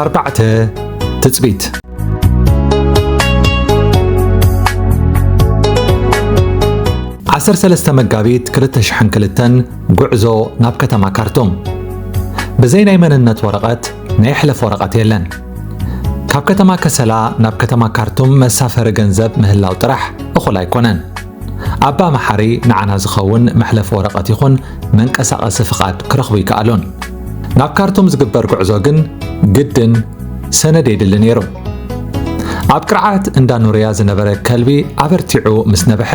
4 تثبيت 13 مጋቢት 2002 ጉዕዞ ናብ ከተማ ካርቱም ብዘይ ናይ መንነት ወረቐት ናይ ሕለፍ ወረቐት የለን ካብ ከተማ ከሰላ ናብ ከተማ ካርቱም መሳፈሪ ገንዘብ ምህላው ጥራሕ እኹል ኣይኮነን ኣባ መሓሪ ንዓና ዝኸውን መሕለፍ ወረቐት ይኹን መንቀሳቐሲ ፍቓድ ክረኽቡ ይከኣሉን ናብ ካርቱም ዝግበር ጉዕዞ ግን ግድን ሰነድ የድሊ ነይሩ ኣብ ቅርዓት እንዳ ኑርያ ዝነበረ ከልቢ ኣበርቲዑ ምስ ነብሐ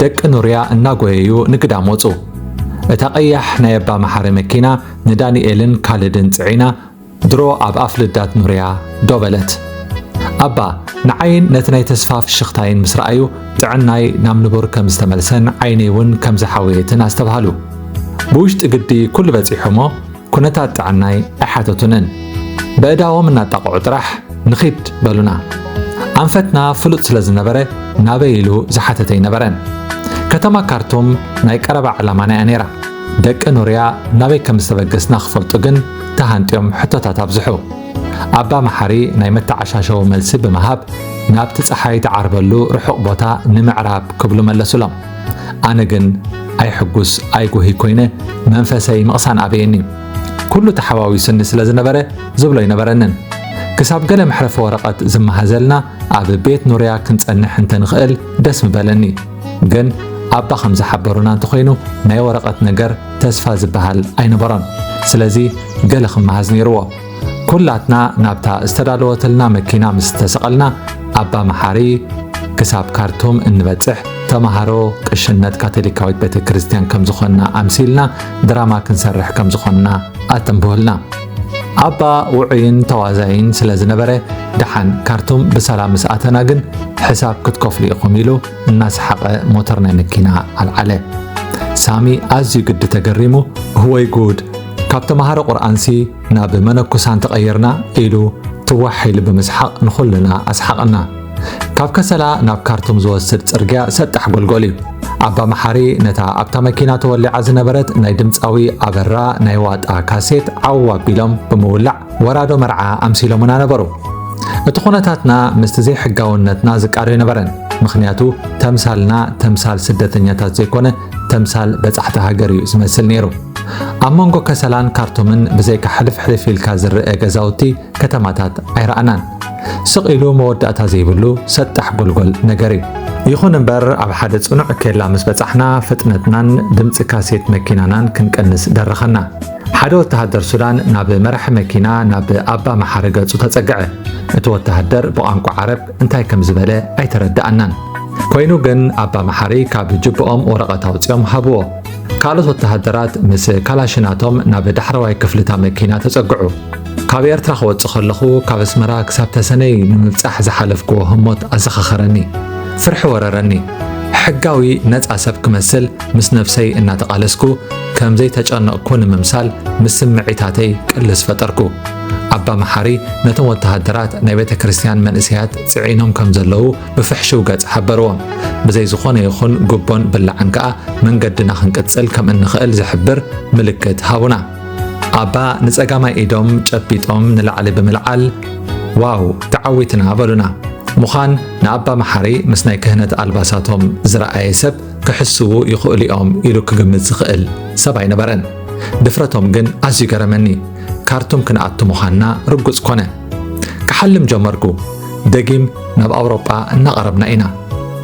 ደቂ ኑርያ እናጎየዩ ንግዳም ወፁ እታ ቀያሕ ናይ ኣባ መሓሪ መኪና ንዳንኤልን ካልድን ጽዒና ድሮ ኣብ ኣፍልዳት ኑርያ ዶበለት ኣባ ንዓይን ነቲ ናይ ተስፋ ፍሽኽታይን ምስ ረኣዩ ጥዕናይ ናብ ንቡር ከም ዝተመልሰን ዓይነይ እውን ከም ዝሓወየትን ኣስተባሃሉ ብውሽጢ ግዲ ኩሉ በፂሖሞ ኩነታት ጥዕናይ ኣይሓተቱንን በእዳዎም እናጣቕዑ ጥራሕ ንኺድ በሉና ኣንፈትና ፍሉጥ ስለ ዝነበረ ናበይሉ ዝሓተተይ ነበረን ከተማ ካርቱም ናይ ቀረባ ዕላማና እያ ነይራ ደቂ ኑርያ ናበይ ከም ዝተበገስና ክፈልጡ ግን ተሃንጥዮም ሕቶታት ኣብዝሑ ኣባ መሓሪ ናይ መተዓሻሸው መልሲ ብምሃብ ናብቲ ፀሓይ ተዓርበሉ ርሑቕ ቦታ ንምዕራብ ክብሉ መለሱሎም ኣነ ግን ኣይሕጉስ ኣይጉሂ ኮይነ መንፈሰይ ምቕሳን ኣበየኒ ኩሉ ተሓዋዊሱኒ ስለ ዝነበረ ዝብሎ ይነበረንን ክሳብ ገለ መሕለፊ ወረቐት ዝመሃዘልና ኣብ ቤት ኑርያ ክንጸንሕ እንተንኽእል ደስ ምበለኒ ግን ኣባ ከም ዝሓበሩና እንተኮይኑ ናይ ወረቐት ነገር ተስፋ ዝበሃል ኣይነበሮን ስለዚ ገለ ክመሃዝ ነይርዎ ኩላትና ናብታ ዝተዳለወተልና መኪና ምስ ተሰቐልና ኣባ መሓሪ ክሳብ ካርቱም እንበጽሕ ተማሃሮ ቅሽነት ካቶሊካዊት ቤተ ክርስቲያን ከም ዝኾንና ኣምሲልና ድራማ ክንሰርሕ ከም ዝኾንና ኣተንብህልና ኣባ ውዑይን ተዋዛይን ስለ ዝነበረ ድሓን ካርቱም ብሰላም ምስ ኣተና ግን ሕሳብ ክትከፍሉ ኢኹም ኢሉ እናሰሓቐ ሞተር ናይ መኪና ኣልዓለ ሳሚ ኣዝዩ ግዲ ተገሪሙ ህወይ ጉድ ካብ ተማሃሮ ቁርኣንሲ ናብ መነኩሳን ተቐይርና ኢሉ ትዋሕ ኢሉ ብምስሓቕ ንኹልና ኣስሓቕና ካብ ከሰላ ናብ ካርቱም ዝወስድ ጽርግያ ሰጣሕ ጎልጎል እዩ ኣባ መሓሪ ነታ ኣብታ መኪና ተወሊዓ ዝነበረት ናይ ድምፃዊ ኣበራ ናይ ዋጣ ካሴት ዓው ኣቢሎም ብምውላዕ ወራዶ መርዓ ኣምሲሎምና ነበሩ እቲ ኩነታትና ምስቲ ዘይሕጋውነትና ዝቃረዩ ነበረን ምክንያቱ ተምሳልና ተምሳል ስደተኛታት ዘይኮነ ተምሳል በጻሕቲ ሃገር እዩ ዝመስል ነይሩ ኣብ መንጎ ከሰላን ካርቱምን ብዘይካ ሕልፍ ኢልካ ዝርአ ገዛውቲ ከተማታት ኣይረኣናን ስቕ ኢሉ መወዳእታ ዘይብሉ ሰጣሕ ጎልጎል ነገር እዩ ይኹን እምበር ኣብ ሓደ ጽኑዕ ኬላ ምስ በጻሕና ፍጥነትናን ድምፂ ካሴት መኪናናን ክንቀንስ ደረኸና ሓደ ወተሃደር ሱዳን ናብ መራሒ መኪና ናብ ኣባ መሓሪ ገጹ ተጸግዐ እቲ ወተሃደር ብቋንቋ ዓረብ እንታይ ከም ዝበለ ኣይተረዳእናን ኮይኑ ግን ኣባ መሓሪ ካብ ጅብኦም ወረቐት ኣውፅኦም ሃብዎ ካልኦት ወተሃደራት ምስ ካላሽናቶም ናብ ዳሕረዋይ ክፍልታ መኪና ተጸግዑ ካብ ኤርትራ ክወጽእ ከለኹ ካብ ኣስመራ ክሳብ ተሰነይ ንምብጻሕ ዝሓለፍክዎ ህሞት ኣዘኻኸረኒ ፍርሒ ወረረኒ ሕጋዊ ነፃ ሰብ ክመስል ምስ ነፍሰይ እናተቓለስኩ ከምዘይ ተጨነቕኩ ንምምሳል ምስ ስምዒታተይ ቅልስ ፈጠርኩ ኣባ መሓሪ ነቶም ወተሃደራት ናይ ቤተ ክርስቲያን መንእሰያት ጽዒኖም ከም ዘለዉ ብፍሕሽው ገጽ ሓበርዎም ብዘይ ዝኾነ ይኹን ጉቦን ብላዕን ከኣ መንገድና ክንቅጽል ከም እንኽእል ዝሕብር ምልክት ሃቡና ኣባ ንጸጋማይ ኢዶም ጨቢጦም ንላዕሊ ብምልዓል ዋው ተዓዊትና በሉና ሙኻን ንኣባ መሓሪ ምስ ናይ ክህነት ኣልባሳቶም ዝረኣየ ሰብ ክሕስቡ ይኽእሉ እዮም ኢሉ ክግምት ዝኽእል ሰብ ኣይነበረን ድፍረቶም ግን ኣዝዩ ገረመኒ ካርቱም ክንኣቱ ምዃንና ርጉጽ ኮነ ክሓልም ጀመርኩ ደጊም ናብ ኣውሮጳ እናቐረብና ኢና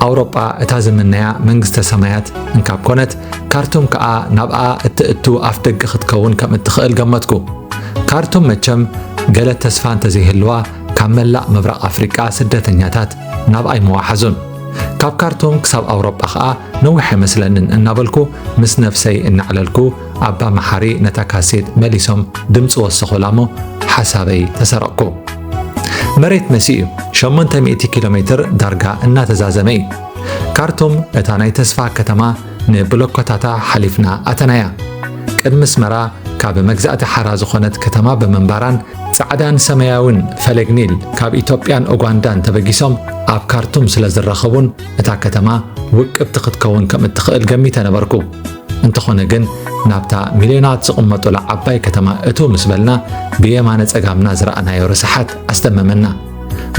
ኣውሮጳ እታ ዝምነያ መንግስተ ሰማያት እንካብ ኮነት ካርቱም ከኣ ናብኣ እትእቱ ኣፍ ደገ ክትከውን ከም እትኽእል ገመትኩ ካርቱም መቸም ገለ ተስፋ እንተዘይህልዋ ካብ መላእ ምብራቕ ኣፍሪቃ ስደተኛታት ናብ ኣይመዋሓዙን ካብ ካርቱም ክሳብ ኣውሮጳ ከኣ ነዊሕ ኣይመስለንን እናበልኩ ምስ ነፍሰይ እናዕለልኩ ኣባ መሓሪ ነታ ካሴት መሊሶም ድምፂ ወሰኹላሞ ሓሳበይ ተሰረቕኩ መሬት መሲኡ 800 ኪሎ ሜትር ዳርጋ እናተዛዘመ እዩ ካርቱም እታ ናይ ተስፋ ከተማ ንብሎኮታታ ሓሊፍና ኣተናያ ቅድሚ ኣስመራ ካብ መግዛእቲ ሓራ ዝኾነት ከተማ ብምንባራን ጻዕዳን ሰማያውን ፈለግ ኒል ካብ ኢትዮጵያን ኡጋንዳን ተበጊሶም ኣብ ካርቱም ስለ ዝረኸቡን እታ ከተማ ውቅብቲ ክትከውን ከም እትኽእል ገሚተ ነበርኩ እንተኾነ ግን ናብታ ሚልዮናት ዝቕመጡላ ዓባይ ከተማ እቶ ምስ በልና ብየማነ ጸጋምና ዝረኣናዮ ርስሓት ኣስደመመና።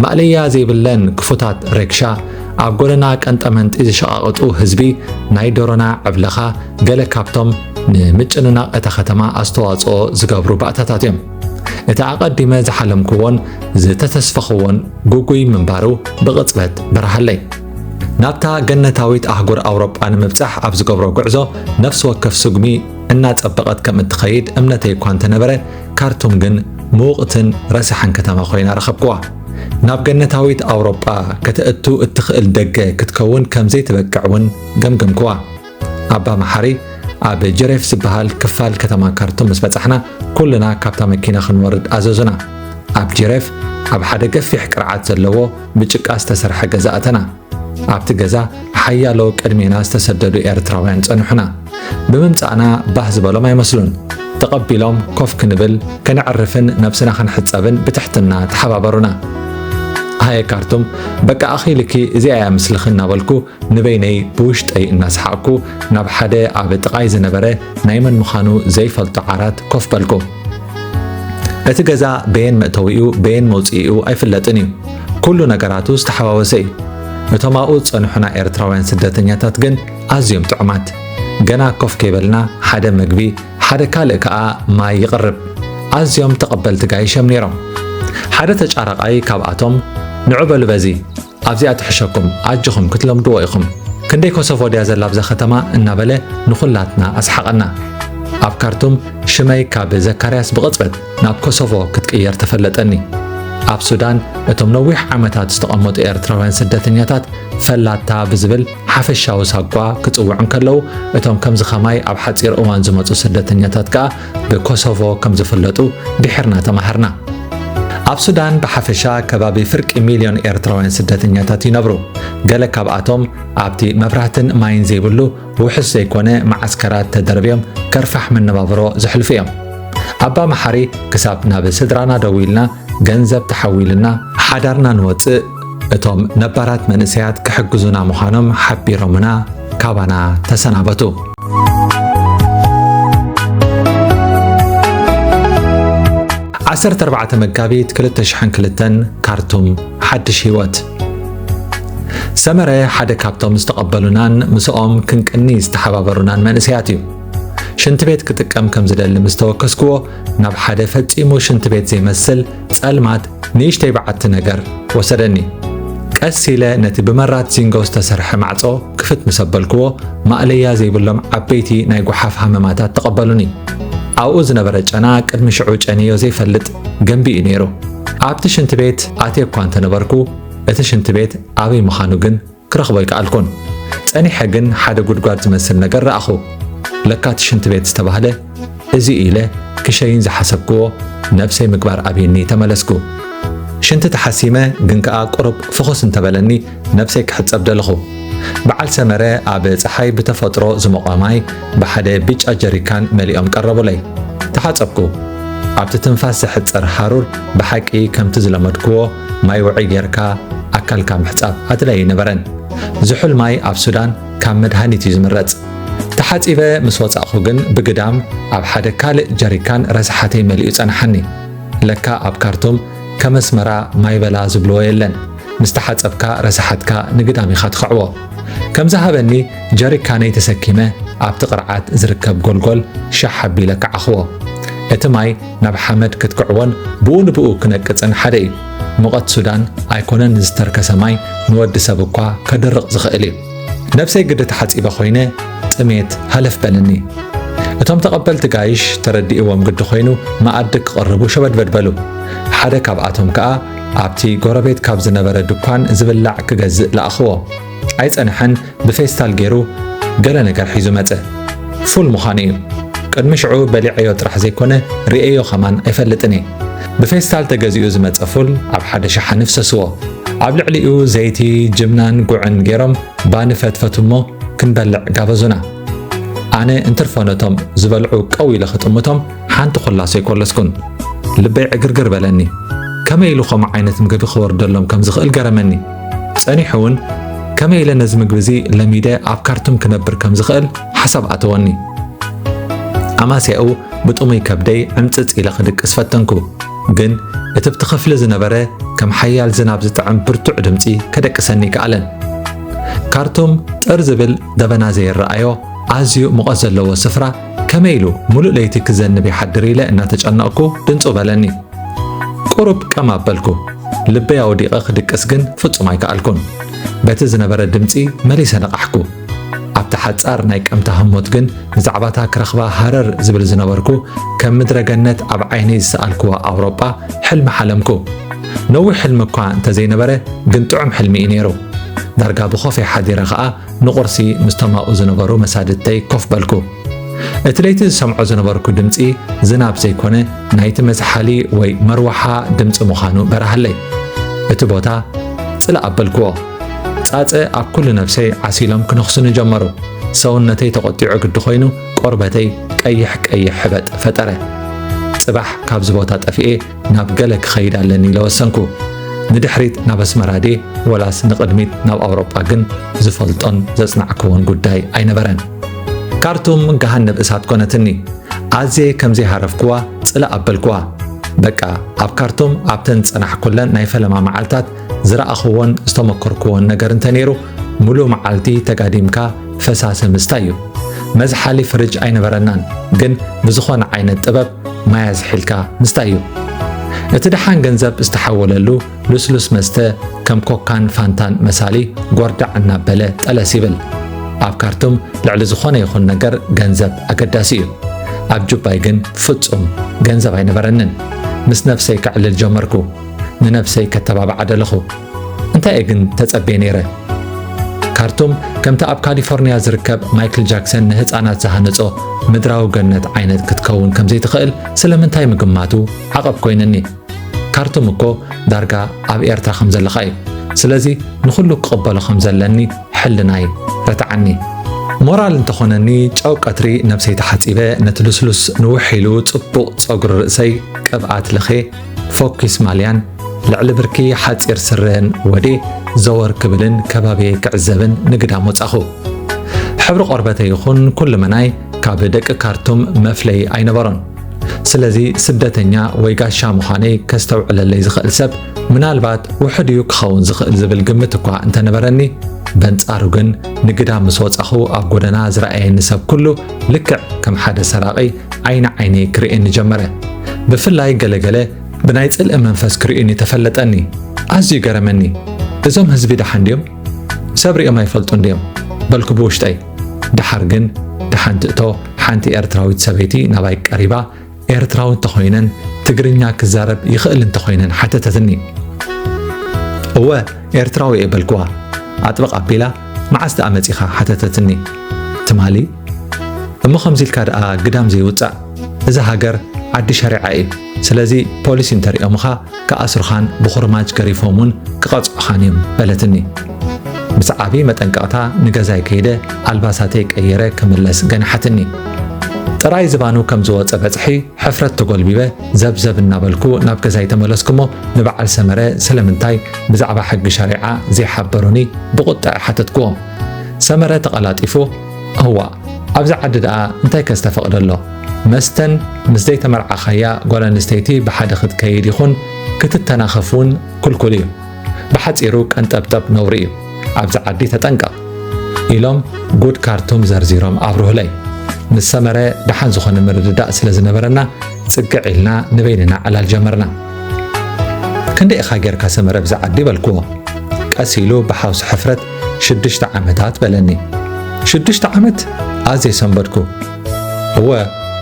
ማእለያ ዘይብለን ክፉታት ሬክሻ ኣብ ጎደና ቀንጠመንጢ ዝሸቓቕጡ ህዝቢ ናይ ዶሮና ዕብለኻ ገለ ካብቶም ንምጭንናቕ እታ ከተማ ኣስተዋጽኦ ዝገብሩ ባእታታት እዮም። እቲ ኣቐዲመ ዝሓለምክዎን ዝተተስፈኽዎን ጉጉይ ምንባሩ ብቕጽበት በረሃለይ። ናብታ ገነታዊት ኣህጉር ኣውሮጳ ንምብጻሕ ኣብ ዝገብሮ ጉዕዞ ነፍሲ ወከፍ ስጉሚ እናጸበቐት ከም እትኸይድ እምነተይ እኳ እንተነበረ ካርቱም ግን ምውቕትን ረሳሕን ከተማ ኮይና ረኸብክዋ። ናብ ገነታዊት ኣውሮጳ ከተእቱ እትኽእል ደገ ክትከውን ከም ዘይትበቅዕ እውን ገምገምክዋ። ኣባ መሓሪ ኣብ ጀሬፍ ዝበሃል ክፋል ከተማ ካርቱም ምስ በጻሕና ኩልና ካብታ መኪና ክንወርድ ኣዘዙና። ኣብ ጀሬፍ ኣብ ሓደ ገፊሕ ቅርዓት ዘለዎ ብጭቃ ዝተሰርሐ ገዛ ኣተና። ኣብቲ ገዛ ሓያሎ ቅድሜና ዝተሰደዱ ኤርትራውያን ጸንሑና። ብምምጻእና ባህ ዝበሎም ኣይመስሉን። ተቐቢሎም ኮፍ ክንብል ከነዕርፍን ነብስና ክንሕጸብን ብትሕትና ተሓባበሩና። ሃየ ካርቱም በቃ ኣኺልኪ እዚኣ እያ ምስልኺ እናበልኩ ንበይነይ ብውሽጠይ እናስሓቕኩ ናብ ሓደ ኣብ ጥቓይ ዝነበረ ናይ መን ምዃኑ ዘይፈልጦ ዓራት ኮፍ በልኩ። እቲ ገዛ በየን መእተዊኡ በየን መውፅኢኡ ኣይፍለጥን እዩ። ኩሉ ነገራቱ ዝተሓዋወሰ እዩ። እቶም ኣብኡ ዝጸንሑና ኤርትራውያን ስደተኛታት ግን ኣዝዮም ጥዑማት። ገና ኮፍ ከይበልና ሓደ ምግቢ ሓደ ካልእ ከዓ ማይ ይቕርብ። ኣዝዮም ተቐበልቲ ጋይሾም ነይሮም። ሓደ ተጫራቃይ ካብኣቶም ንዕበሉ በዚ ኣብዚኣ ትሕሸኩም ኣጅኹም ክትለምድዎ ኢኹም ክንደይ ኮሶቮ ድያ ዘላ ብዛ ከተማ እናበለ ንኹላትና ኣስሓቐና። ኣብ ካርቱም ሽመይ ካብ ዘካርያስ ብቕጽበት ናብ ኮሶቮ ክትቅየር ተፈለጠኒ። ኣብ ሱዳን እቶም ነዊሕ ዓመታት ዝተቐመጡ ኤርትራውያን ስደተኛታት ፈላታ ብዝብል ሓፈሻዊ ሳጓ ክጽውዑን ከለዉ እቶም ከምዚ ኸማይ ኣብ ሓጺር እዋን ዝመጹ ስደተኛታት ከዓ ብኮሶቮ ከም ዝፍለጡ ድሕርና ተማሃርና። ኣብ ሱዳን ብሓፈሻ ከባቢ ፍርቂ ሚልዮን ኤርትራውያን ስደተኛታት ይነብሩ። ገለ ካብኣቶም ኣብቲ መብራህትን ማይን ዘይብሉ ውሕስ ዘይኮነ ማዓስከራት ተደርብዮም ከርፋሕ መነባብሮ ዘሕልፉ እዮም። ኣባ መሓሪ ክሳብ ናብ ስድራና ደው ኢልና ገንዘብ ተሓዊልና ሓዳርና ንወፅእ እቶም ነባራት መንእሰያት ክሕግዙና ምዃኖም ሓቢሮምና ካባና ተሰናበቱ። 14 መጋቢት 2002 ካርቱም ሓድሽ ህይወት ሰመረ ሓደ ካብቶም ዝተቐበሉናን ምስኦም ክንቅኒ ዝተሓባበሩናን መንእሰያት እዩ። ሽንቲ ቤት ክጥቀም ከም ዝደሊ ምስ ተወከስክዎ ናብ ሓደ ፈጺሙ ሽንቲ ቤት ዘይመስል ጸልማት ንእሽተይ በዓቲ ነገር ወሰደኒ። ቀስ ኢለ ነቲ ብመራት ዚንጎ ዝተሰርሐ ማዕጾ ክፍት ምሰበልክዎ ማእለያ ዘይብሎም ዓበይቲ ናይ ጓሓፍ ሃመማታት ተቐበሉኒ። ኣብኡ ዝነበረ ጨና ቅድሚ ሽዑ ጨንዮ ዘይፈልጥ ገንቢ እዩ ነይሩ። ኣብቲ ሽንቲ ቤት ኣትየ እኳ እንተነበርኩ እቲ ሽንቲ ቤት ኣበይ ምዃኑ ግን ክረኽቦ ኣይከኣልኩን። ጸኒሐ ግን ሓደ ጉድጓድ ዝመስል ነገር ረኣኹ። ለካቲ ሽንቲ ቤት ዝተባህለ እዚ ኢለ ክሸይን ዝሓሰብክዎ ነብሰይ ምግባር ኣብየኒ ተመለስኩ። ሽንቲ ተሓሲመ ግን ከዓ ቁሩብ ፍኹስ እንተበለኒ ነብሰይ ክሕጸብ ደለኹ። በዓል ሰመረ ኣብ ፀሓይ ብተፈጥሮ ዝሞቐ ማይ ብሓደ ብጫ ጀሪካን መሊኦም ቀረቡለይ። ተሓጸብኩ። ኣብቲ ትንፋስ ዝሕጸር ሓሩር ብሓቂ ከምቲ ዝለመድክዎ ማይ ውዒ ጌርካ ኣካልካ ምሕጻብ ኣድላይ ነበረን። ዝሑል ማይ ኣብ ሱዳን ካብ መድሃኒት እዩ ዝምረጽ። ተሓጺበ ምስ ወጻእኹ ግን ብግዳም ኣብ ሓደ ካልእ ጀሪካን ረሳሓተይ መሊኡ ጸንሐኒ። ለካ ኣብ ካርቱም ከመስመራ ማይ በላ ዝብልዎ የለን። ምስ ተሓጸብካ ረሳሓትካ ንግዳም ኢኻ ትኸዕቦ። ከም ዝሃበኒ ጀሪካነይ ተሰኪመ ኣብቲ ቅርዓት ዝርከብ ጎልጎል ሻሕ ሓቢለ ክዓኽቦ። እቲ ማይ ናብ ሓመድ ክትክዕዎን ብኡ ንብኡ ክነቅፅን ሓደ እዩ። ሙቐት ሱዳን ኣይኮነን ዝተርከሰ ማይ ንወዲ ሰብ እኳ ከደርቕ ዝኽእል እዩ። ነብሰይ ግደ ተሓጺበ ኮይነ ጥሜት ሃለፍ በለኒ። እቶም ተቐበልቲ ጋይሽ ተረዲእዎም ግዲ ኮይኑ ማኣዲ ክቐርቡ ሸበድበድ በሉ። ሓደ ካብኣቶም ከዓ ኣብቲ ጎረቤት ካብ ዝነበረ ድኳን ዝብላዕ ክገዝእ ለኣኽዎ። ኣይጸንሐን ብፌስታል ገይሩ ገለ ነገር ሒዙ መጸ። ፉል ምዃኑ እዩ። ቅድሚ ሽዑ በሊዐዮ ጥራሕ ዘይኮነ ርአዮ ኸማን ኣይፈልጥን እየ። ብፌስታል ተገዚኡ ዝመጸ ፉል ኣብ ሓደ ሸሓኒ ፍሰስዎ። ኣብ ልዕሊኡ ዘይቲ ጅምናን ጉዕን ገይሮም ባንፈትፈቱ እሞ ክንበልዕ ጋበዙና። ኣነ እንትርፈነቶም ዝበልዑ ቀው ኢለ ክጥምቶም ሓንቲ ኹላሶ ኣይኮለስኩን። ልበይ ዕግርግር በለኒ። ከመይ ኢሉ ኸምኡ ዓይነት ምግቢ ክወርደሎም ከም ዝኽእል ገረመኒ። ጸኒሑ እውን ከመይ ኢለ ነዚ ምግቢ እዚ ለሚደ ኣብ ካርቱም ክነብር ከም ዝኽእል ሓሳብ ኣተወኒ ኣማስያኡ ብጥሙይ ከብደይ ዕምፅፅ ኢለ ክድቅስ ፈተንኩ ግን እቲ ብትኽፍሊ ዝነበረ ከም ሓያል ዝናብ ዝጥዕም ብርቱዕ ድምፂ ከደቅሰኒ ከኣለን ካርቱም ጥር ዝብል ደበና ዘይረኣዮ ኣዝዩ ሙቐት ዘለዎ ስፍራ ከመይ ኢሉ ሙሉእ ለይቲ ክዘንብ ይሓድር ኢለ እናተጨነቕኩ ድንፁ በለኒ ቁሩብ ቀም ኣበልኩ ልበይ ኣውዲቐ ክድቅስ ግን ፍጹም ኣይከኣልኩን በቲ ዝነበረ ድምፂ መሊሰ ነቓሕኩ ኣብቲ ሓጻር ናይ ቀምታ ህሞት ግን ብዛዕባታ ክረኽባ ሃረር ዝብል ዝነበርኩ ከም ምድረገነት ኣብ ዓይነይ ዝሰኣልክዋ ኣውሮጳ ሕልሚ ሓለምኩ ነዊሕ ሕልሚ እኳ እንተዘይነበረ ግን ጥዑም ሕልሚ እዩ ነይሩ ዳርጋ ብኾፈይ ሓዲረ ኸዓ ንቑርሲ ምስተማኡ ዝነበሩ መሳድተይ ኮፍ በልኩ እቲ ለይቲ ዝሰምዖ ዝነበርኩ ድምፂ ዝናብ ዘይኮነ ናይቲ መዝሓሊ ወይ መርዋሓ ድምፂ ምዃኑ በረሃለይ እቲ ቦታ ጽላእ ኣበልክዎ ጻጸ ኣብ ኩሉ ነፍሰይ ዓሲሎም ክነኽሱኒ ጀመሩ ሰውነተይ ተቖጢዑ ግዲ ኮይኑ ቆርበተይ ቀይሕ ቀይሕ ሕበጥ ፈጠረ ጽባሕ ካብዚ ቦታ ጠፊኤ ናብ ገለ ክኸይድ ኣለኒ ኢለ ወሰንኩ ንድሕሪት ናብ ኣስመራዴ ወላስ ንቕድሚት ናብ ኣውሮጳ ግን ዝፈልጦን ዘጽናዕክዎን ጉዳይ ኣይነበረን ካርቱም ገሃነብ እሳት ኮነትኒ ኣዝየ ከምዘይሃረፍክዋ ጽላእ ኣበልክዋ በቃ ኣብ ካርቱም ኣብተን ጸናሕ ኩለን ናይ ፈለማ መዓልታት ዝረኣኽዎን ዝተመከርክዎን ነገር እንተ ነይሩ ሙሉእ መዓልቲ ተጋዲምካ ፈሳሲ ምስታይ እዩ መዝሓሊ ፍርጅ ኣይነበረናን ግን ብዝኾነ ዓይነት ጥበብ ማያ ዝሒልካ ምስታይ እዩ እቲ ድሓን ገንዘብ ዝተሓወለሉ ልስሉስ መስተ ከም ኮካን ፋንታን መሳሊ ጎርዳዕ እናበለ ጠለስ ይብል ኣብ ካርቱም ልዕሊ ዝኾነ ይኹን ነገር ገንዘብ ኣገዳሲ እዩ ኣብ ጁባይ ግን ፍጹም ገንዘብ ኣይነበረንን ምስ ነፍሰይ ክዕልል ጀመርኩ ንነፍሰይ ከተባብዓ ደለኹ እንታይ ግን ተጸበየ ነይረ ካርቱም ከምቲ ኣብ ካሊፎርንያ ዝርከብ ማይክል ጃክሰን ንህፃናት ዝሃነጾ ምድራዊ ገነት ዓይነት ክትከውን ከምዘይትኽእል ስለምንታይ ምግማቱ ዓቐብ ኮይነኒ ካርቱም እኮ ዳርጋ ኣብ ኤርትራ ከም ዘለኻ እዩ ስለዚ ንኹሉ ክቕበሎ ከም ዘለኒ ሕልናይ ረትዓኒ ሞራል እንተኾነኒ ጨው ቀትሪ ነፍሰይ ተሓፂበ ነቲ ልስሉስ ንውሕ ኢሉ ጽቡቕ ጸጉሪ ርእሰይ ቅብኣት ለኼ ፎኪስ ማልያን ልዕሊ ብርኪ ሓፂር ስረን ወዴ ዘወር ክብልን ከባቢየ ክዕዘብን ንግዳም ወጻኹ ሕብሪ ቆርበተይ ይኹን ኩሉ መናይ ካብ ደቂ ካርቱም መፍለይ ኣይነበሮን ስለዚ ስደተኛ ወይ ጋሻ ምዃነይ ከስተውዕለለይ ዝኽእል ሰብ ምናልባት ውሕድ እዩ ክኸውን ዝኽእል ዝብል ግምት እኳ እንተነበረኒ በንጻሩ ግን ንግዳም ምስ ወጻኹ ኣብ ጎደና ዝረኣየኒ ሰብ ኩሉ ልክዕ ከም ሓደ ሰራቒ ዓይኒ ዓይነይ ክርእየኒ ጀመረ ብፍላይ ገለገለ ብናይ ጽልኢ መንፈስ ክርእዩኒ ተፈለጠኒ ኣዝዩ ገረመኒ እዞም ህዝቢ ድሓን ድዮም ሰብ ሪኦም ኣይፈልጡን ድዮም በልኩ ብውሽጠይ ድሓር ግን ድሓንቲ እቶ ሓንቲ ኤርትራዊት ሰበይቲ ናባይ ቀሪባ ኤርትራዊ እንተኾይነን ትግርኛ ክዛረብ ይኽእል እንተኾይነን ሓተተትኒ እወ ኤርትራዊ እየ በልክዋ ኣጥብቕ ኣቢላ መዓዝ ደኣ መጺኻ ሓተተትኒ ትማሊ እሞ ከምዚ ኢልካ ደኣ ግዳም ዘይውፃእ እዚ ሃገር ዓዲ ሸሪዓ እዩ ስለዚ ፖሊስ እንተሪኦምኻ ከኣስሩኻን ብኹርማጅ ገሪፎምን ክቐጽዑኻን እዮም በለትኒ ብሰዓቢ መጠንቀቕታ ንገዛይ ከይደ ኣልባሳተይ ቀየረ ክምለስ ገንሓትኒ ጥራይ ዝባኑ ከም ዝወፀ በጽሒ ሕፍረት ተጎልቢበ ዘብዘብ እናበልኩ ናብ ገዛይ ተመለስኩሞ ንበዓል ሰመረ ስለምንታይ ብዛዕባ ሕጊ ሸሪዓ ዘይሓበሩኒ ብቁጣዕ ሓተትክዎም ሰመረ ተቐላጢፉ እዋ ኣብዚ ዓዲ ደኣ እንታይ ከስተፈቕደሎ መስተን ምስ ዘይተመርዓኸያ ጓል ኣንስተይቲ ብሓደ ክትከይድ ይኹን ክትተናኸፍ እውን ኩልኩል እዩ ብሓፂሩ ቀንጠብጠብ ነውሪ እዩ ኣብዚ ዓዲ ተጠንቀቕ ኢሎም ጉድ ካርቱም ዘርዚሮም ኣብርህለይ ምስ ሰመረ ድሓን ዝኾነ ምርድዳእ ስለ ዝነበረና ጽግዕ ኢልና ንበይንና ዕላል ጀመርና ክንደይ ኢኻ ጌርካ ሰመረ ብዛ ዓዲ በልክዎ ቀስ ኢሉ ብሓውሲ ሕፍረት 6 ዓመታት በለኒ 6 ዓመት ኣዝየ ሰንበድኩ እወ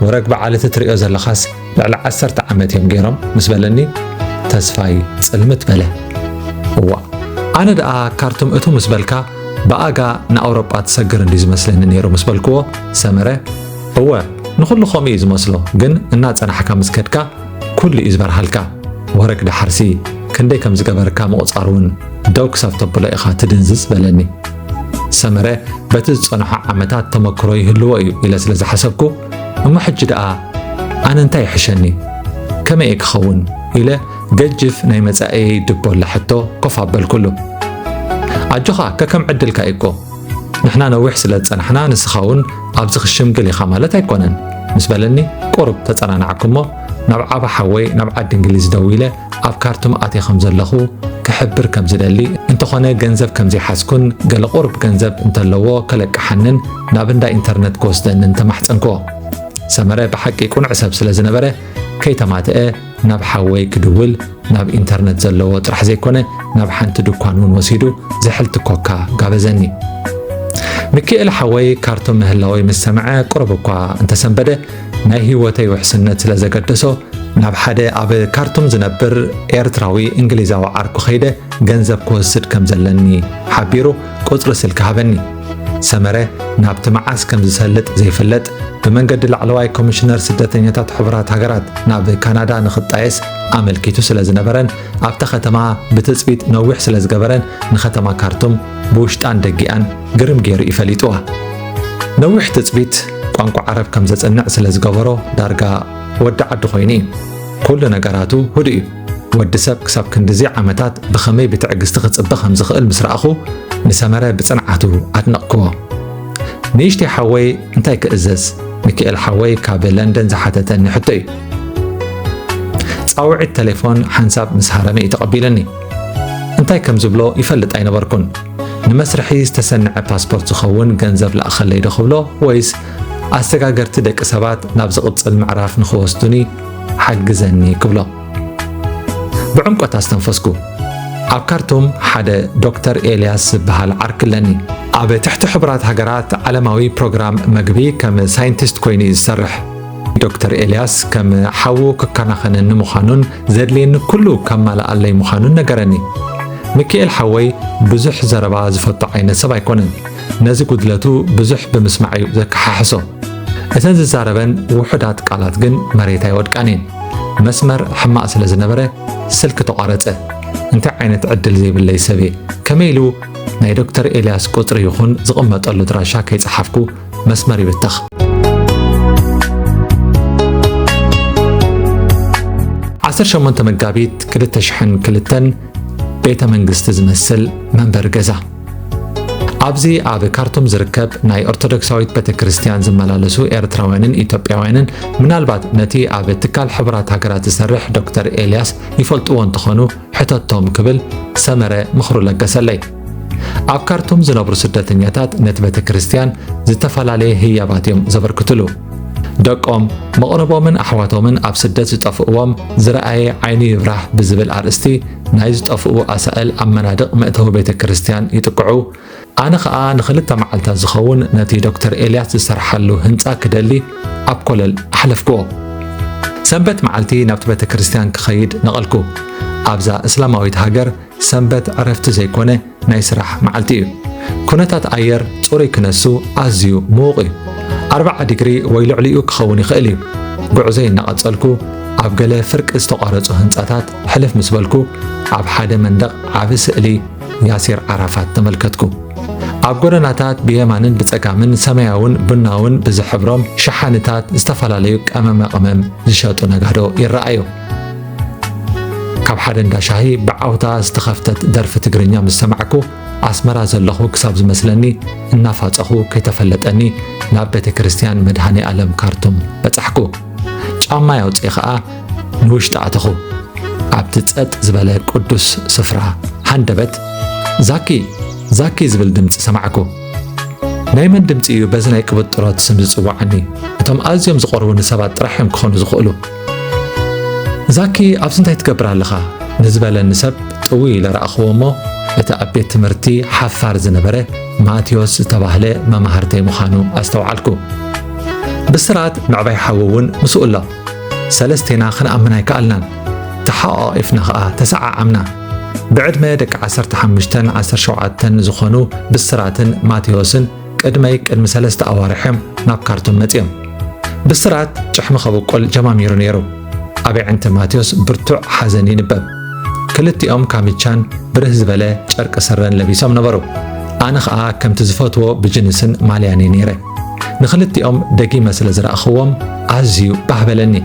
ወረግ በዓልቲ ትሪኦ ዘለኻስ ልዕሊ 10 ዓመት እዮም ገይሮም ምስ በለኒ ተስፋይ ጽልምት በለ እዋ ኣነ ደኣ ካርቱም እቱ ምስ በልካ ብኣጋ ንኣውሮጳ ትሰግር እንዲ ዝመስለኒ ነይሩ ምስ በልክዎ ሰመረ እወ ንኹሉ ኸምኡ እዩ ዝመስሎ ግን እናጸናሕካ ምስ ከድካ ኩሉ እዩ ዝበርሃልካ ወረግ ዳሓርሲ ክንደይ ከም ዝገበርካ ምቑፃር እውን ደው ክሳብ ተብሎ ኢኻ ትድንዝዝ በለኒ ሰመረ በቲ ዝጸንሖ ዓመታት ተመክሮ ይህልዎ እዩ ኢለ ስለ ዝሓሰብኩ እሞ ሕጂ ደኣ ኣነ እንታይ ይሕሸኒ ከመይ ክኸውን ኢለ ገጅፍ ናይ መጻኤ ድቦላ ሕቶ ኮፍ ኣበልኩሉ ኣጆኻ ከከም ዕድልካ እኮ نحنا نوح سلت نحنا نسخاون أبزخ الشمقل يخاملت أيكونن بالنسبة لني قرب تتصنعنعكم نبع حوي نبع الإنجليز دويلة أفكارتم أتي خمسة لخو كحبر كم زدلي انت خونه جنزب كم زي حاسكن قال قرب جنزب انت لو كلك حنن نابندا انترنت كوستن انت محتنكو سمره بحق يكون عسب سلازنبره كي تماتئ ناب حوي كدول ناب انترنت زلو طرح زي كونه ناب حنت دكانون وسيدو زحلت كوكا غابزني مكيل حوي كارتون مهلاوي مستمعه قربكوا انت سنبده ناي هيوتي وحسنت سلازقدسو ناب حدا أب كارتون زنبر إيرتراوي إنجليزاوي عركو خيدة جنزب كوسد كم زلني حبيرو قطر سلك هبني سمرة ناب تمعس كم زسلت زي فلت بمنقد العلواي كوميشنر سدتنيات حبرات هجرات ناب كندا نخطايس عمل كيتو سلازنبرن أبتا ختما بتثبيت نوح سلازجبرن نختما كارتون بوشتان دقيقان قرم غير يفليتوها نوح تثبيت قانقو عرب كم زتصنع سلازجبرو دارجا ود عد خويني كل نجاراتو هدي ود سب كسب كندزي عمتات بخمي بتعجز تخصب خمس خل مسرأخو نسمره بصنعته أتنقوا نيشتي حوي انتي كأزز مكيل حوي كابل لندن زحتتني حتى صاوع التليفون حنساب مسهرني تقبلني انتي كم زبلو يفلت أين بركن نمسرحي استسنع باسبورت زخون جنزب لأخلي دخبلو ويس أستجاجرت دك سبات نبز قدس المعرف نخوستني حجزني كبلا بعمق تستنفسكو أفكرتم حدا دكتور إلياس بهالعركلني أبي تحت حبرات هجرات علماوي برنامج مجبي كم ساينتست كويني يسرح دكتور إلياس كم حوو كنا خنن مخانون زدلين كله كمل علي مخانون نجرني مكيل حوي بزح زربا زفتع عين سبع يكونن نازي قدلتو بزح بمسمعي زك ححسو أتنز الزاربن وحدات قالات جن مريتاي ودقانين مسمر حماء سلازنبره سلك تقارته انت عينت عدل زي باللي سبي كميلو ناي دكتور إلياس قطر يخون زقمت قلو دراشا كي تصحفكو مسمري بالتخ 18 مقابيت كلتا شحن كلتن بيت منقست زمسل منبر جزا أبزي أب كارتوم زركب ناي أرثوذكساويت بيت كريستيان زملالسو إيرتراوينن إثيوبياوينن من البعض نتي أب تكال حبرات هاجرات سرح دكتور إلياس يفلطون تخونو حتى توم قبل سمرة مخرو لقسلي أب كارتوم زنبر سدتنياتات نت بيت كريستيان زتفعل عليه هي باتيوم زبركتلو دقم مقربو من أحواتو من أب سدت زطفقوام زرأي عيني يبرح بزبل أرستي ناي زطفقو أسأل أم منادق مأتهو بيت كريستيان يتقعو أنا خا نخلت معلتا زخون نتي دكتور إلياس سرحلو هنتا كدلي أب كل أحلفكو سنبت معلتي نبت بيت كريستيان كخيد نقلكو أبزا إسلاماويت هاجر سنبت عرفت زي كونه نايسرح معلتي كونتات أير صوري كنسو أزيو موقي 4 ديجري ويلعليو كخوني خيلي قعزين نقصلكو أب قال فرق استقارصو هنتاتات حلف مسبلكو أب حدا مندق عب سئلي ياسير عرفات تملكتكو أب قرناتات بيمانن بتسقامن سماياون بناون بزحبرم شحانتات استفلاليو أمام زشاتو نغادو يرأيو كاب حدا داشاهي بعوتا استخفتت درف تجرنيا مستمعكو أسمرا زلخو كساب زمسلني النافاتخو كيتفلتني ناب بيت كريستيان مدهاني ألم كارتوم بتحكو جاما يوطي خا نوشت أتخو عبتت زبالة قدس سفرة هندبت زاكي زبل دمت سمعكو نايمن دمت إيو بزناي كبطرات سمز وعني اتم أزيوم زقربو نسابات رحم كخونو زقولو زاكي أبسنتاي تقبرها لخا نزبالة نسب طويل رأخو مو اتا أبيت تمرتي حفار زنبره ماتيوس تباهله ممهرتي مخانو استوعالكو بسرات نعباي حوون مسؤول سلستينا خن أمناي كألنان تحقق إفنخاء تسعى عمنا بعد ما يدك 15 شوعاتن زخونو بسراتن ماتيوسن قدميك المسلسة أوارحهم ناب كارتون متيم بسرات جحم خبوقل جماميرو نيرو أبي عند ماتيوس برتوع حزنين باب كلتي كاميتشان برهز بلا شرق سرن لبيسام نبرو أنا خا كم تزفتو بجنسن مالياني نيره نخلتي دقي مسألة زرع أخوام أزيو بحبلني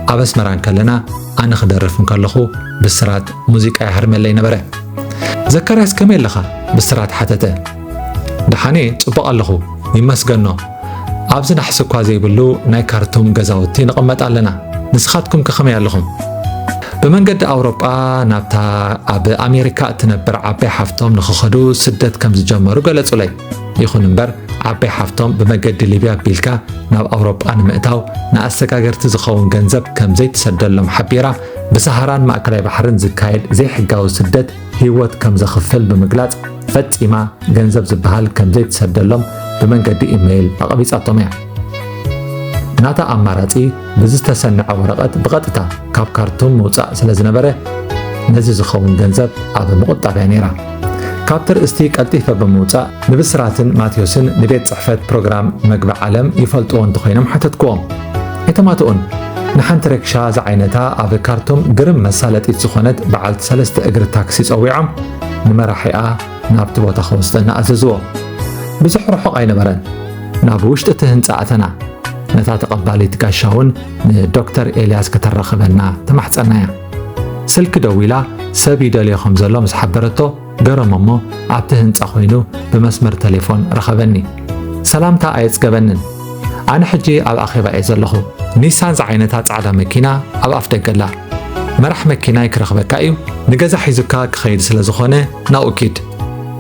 أبس مران كلنا أنا خدرفن كلخو بسرات موسيقى هرمل لي نبره ذكر كمل لخا بسرات حتته دحاني صبق ኣለኹ ይመስገኖ ኣብዚ ናሕሲ እኳ ዘይብሉ ናይ ካርቱም ገዛውቲ ንቕመጥ ኣለና ንስኻትኩም ከመይ ኣለኹም بمنجد أوروبا نابتا أب أمريكا تنبر عبي حفتهم نخخدو سدت كم زجمرو قالت لي يخون نبر عبي حفتهم بمنجد ليبيا بيلكا ناب أوروبا نمئتاو نأسكاجر تزخون جنزب كم زي تسدل لهم حبيرة بسهران مع كلاي بحرن زكايد زي حجاو سدت هيوت كم زخفل بمجلات فت إما جنزب زبهال كم زي تسدل لهم بمنجد إيميل أقبيس أطمع ناتا أماراتي بزست سنع ورقت بغتتا كاب كارتوم موصع سلازنبره نزي زخون جنزب أب مقطع بانيرا كابتر استيك ألتيفة بموصع نبسراتن ماتيوسن نبيت صحفة بروغرام مقبع عالم يفلتون تخينم حتى تقوم إتماتون نحن تركشا زعينتا أب كارتوم قرم مسالة إتسخونت بعد سلست أجر تاكسيس أو وعم نمرحيقا نابت بوتا خوستنا أززوه بزحر حق أين برن نابوشت تهنساعتنا نتا تقبالي تقاشاون دكتور إلياس كترخبنا تمحصنايا سلك دويلا سبي دليخم زلو مسحبرتو قرممو عبت هنصا خوينو بمسمر تليفون رخبني سلامتا ايصقبنن انا حجي اب اخيبا ايزلخو نيسان زعينتا صعدا مكينا اب افدقلا مرح مكينا يكرخبكا ايو نغزا حيزكا كخيد سلازخونه ناوكيد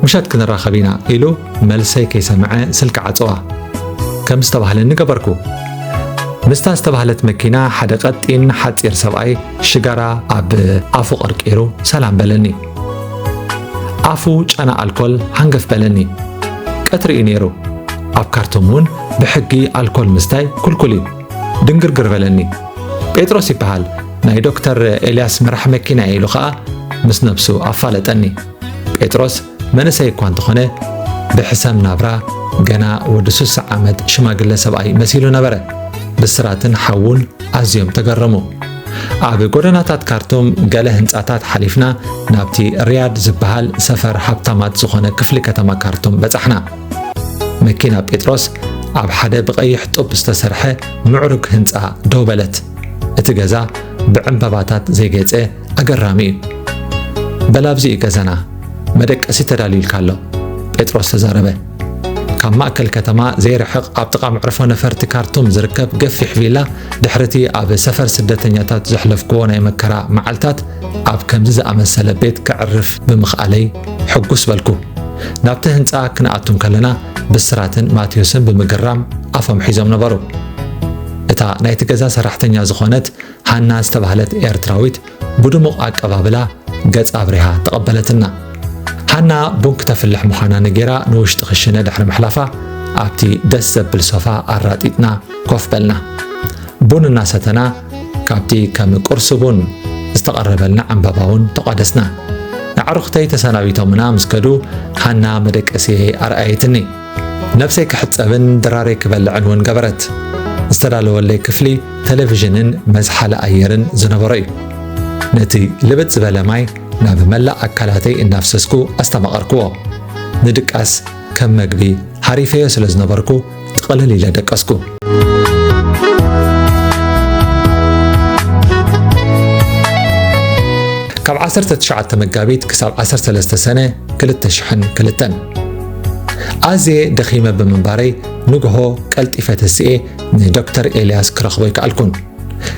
مشات كنرخبينا إلو ملسي كيسمعه سلك عصوا كم استبهلني قبركو مستا استبهلت مكينا حدقت إن حتير سبعي شجرة أب أفو قرقيرو سلام بلني أفو أنا الكل هنقف بلني كتر إنيرو أب كارتومون بحقي الكل مستاي كلي دنقرقر بلني بيتروس يبهال ناي دكتور إلياس مرح مكينا إيلو خا مس نفسو أفالتني بيتروس منسي كوان تخونه بحسام نابرا جنا ودسوس عمد شماغل سبعي مسيلو نبره بسراتن حول أزيوم تقرمو أبي قرناتات كارتوم قاله هنساتات حليفنا نابتي رياض زبهال سفر حبتامات زخونة كفلي كتما كارتوم بزحنا مكينا بيتروس أب حدا بغيح طب استسرحة معرك هنسا دوبلت اتقازا بعمباباتات زي جيتسي أقرامي بلابزي إقازانا مدك أسي تداليل كالو بيتروس تزاربه كم مأكل كتما زي رحق أبتقى معرفو نفرت كارتوم زركب قفي حفيلا دحرتي أب سفر سدتنياتات زحلف كونا يمكرا معلتات أب كمزز أمسل بيت كعرف بمخالي حقوس بالكو نابته هنسا كناعتم كلنا بسراتن ماتيوسن بمقرام أفهم حيزم نبرو إتا نايتقزا سرحتنيا زخونت هانا استبهلت إيرتراويت بدمق أبابلا قد أبريها تقبلتنا هانا بونك تفلح مخانا نجيرا نوش تخشنا دحر محلفة أبتي دس بالصفا أراتيتنا كوف بلنا بون الناستنا كابتي كم قرص بون استقرب لنا عن باباون تقادسنا نعرختي تساناويتو منا مسكدو هانا مدك أسي أرأيتني نفسي كحت أبن دراري كبل عنوان قبرت استدالو اللي كفلي تلفزيونن مزحل أيرن زنبري نتي لبت زبالة ماي ناب ملا أكلاتي النفسسكو استمقركو ندقاس كم مقبي حريفية سلزنبركو تقللي لدقاسكو كاب 19 مقابيت كساب 13 سنة كلت شحن كلتن أزي دخيمة بمنباري نقهو كالت إفتسئي دكتور إلياس كرخبوي كالكون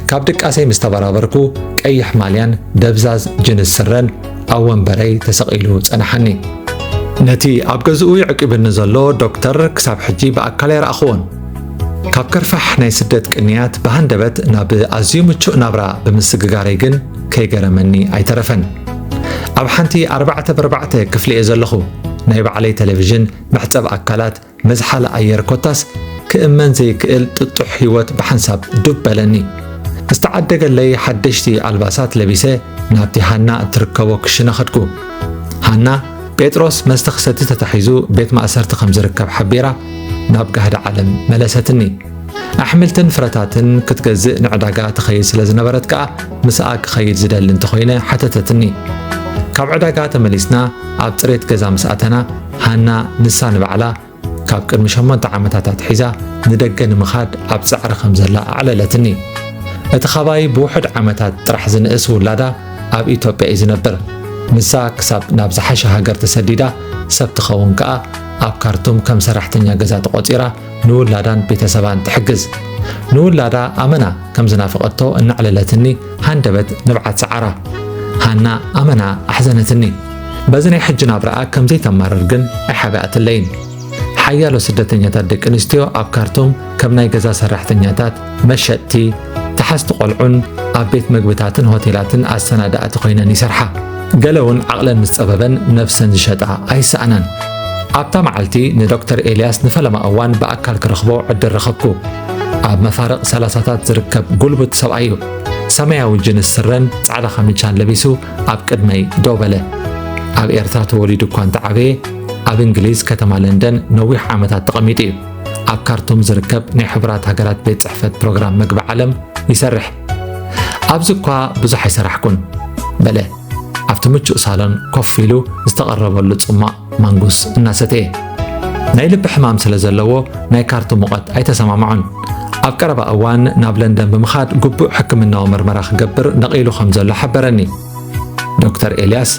كاب دقاسي مستبرابركو كأي حماليان دبزاز جنس سرن أو ومبري تسقيلو تسأنحني نتي أبقزقو يعقب النزلو دكتور كساب حجي بأكالي رأخون كاب كرفح ناي سدت كنيات بهندبت ناب أزيوم تشو نابرا بمسققاريقن كي قرمني أي ترفن أب حنتي 4 كفلي إزلخو نايب علي تلفزيون محتب أكالات مزحل أير كوتاس كأمن زي كإل تطح حيوت بحنساب دبلني استعدق اللي حدشتي الباسات لبيسه نابتي هانا تركبو كشنا خدكو هانا بيتروس مستخستي تتحيزو بيت ما أسرت خمز ركب حبيرة نابقى هذا عالم ملستني أحملتن فرتاتن كتجزء نعداقا تخيل سلازنبرتك مساك خيل زدال انتخوينة حتى تتني كاب عداقا تمليسنا عبتريت كزا مساعتنا هانا نسان بعلا كاب كرم شمان تعامتات حيزا ندقن مخاد عبتسعر خمزلا على لتني اتخاباي بوحد عامتات طرح زنقس ولادا اب إثيوبيا إذ نبر مسا كساب ناب زحاشا هاجر تسديدا سب تخون كا ኣብ ካርቱም ከም ሰራሕተኛ ገዛ ተቆፂራ ንውላዳን ቤተሰባን ትሕግዝ ንውላዳ ኣመና ከም ዝናፍቐቶ እናዕለለትኒ ሃንደበት ንብዓት ሰዓራ ሃና ኣመና ኣሕዘነትኒ በዚ ናይ ሕጂ ናብራኣ ከም ዘይተማርር ግን ኣይሓብኣትለይን ሓያሎ ስደተኛታት ደቂ ኣንስትዮ ኣብ ካርቱም ከም ናይ ገዛ ሰራሕተኛታት መሸጥቲ ተሓዝቲ ቆልዑን ኣብ ቤት ምግብታትን ሆቴላትን ኣሰናዳእቲ ኮይነን ይሰርሓ ገለ እውን ዓቕለን ምስ ፀበበን ነፍሰን ዝሸጣ ኣይሰኣናን ኣብታ መዓልቲ ንዶክተር ኤልያስ ንፈለማ እዋን ብኣካል ክረኽቦ ዕድል ረኸብኩ ኣብ መፋርቕ 30ታት ዝርከብ ጉልብት ሰብኣይ እዩ ሰማያዊ ጅንስ ስረን ጻዕዳ ካምቻን ለቢሱ ኣብ ቅድመይ ደው በለ ኣብ ኤርትራ ተወሊዱ እኳ እንተዓበየ ኣብ እንግሊዝ ከተማ ለንደን ነዊሕ ዓመታት ተቐሚጡ እዩ ኣብ ካርቱም ዝርከብ ናይ ሕብራት ሃገራት ቤት ጽሕፈት ፕሮግራም ምግቢ ዓለም ይሰርሕ ኣብዚ እኳ ብዙሕ ኣይሰራሕኩን በለ ኣብቲ ምቹእ ሳሎን ኮፍ ኢሉ ዝተቐረበሉ ጽማቕ ማንጉስ እናሰተየ ናይ ልቢ ሕማም ስለ ዘለዎ ናይ ካርቱም ሙቐት ኣይተሰማምዖን ኣብ ቀረባ እዋን ናብ ለንደን ብምኻድ ግቡእ ሕክምናዊ ምርመራ ክገብር ነቒሉ ከም ዘሎ ሓበረኒ ዶክተር ኤልያስ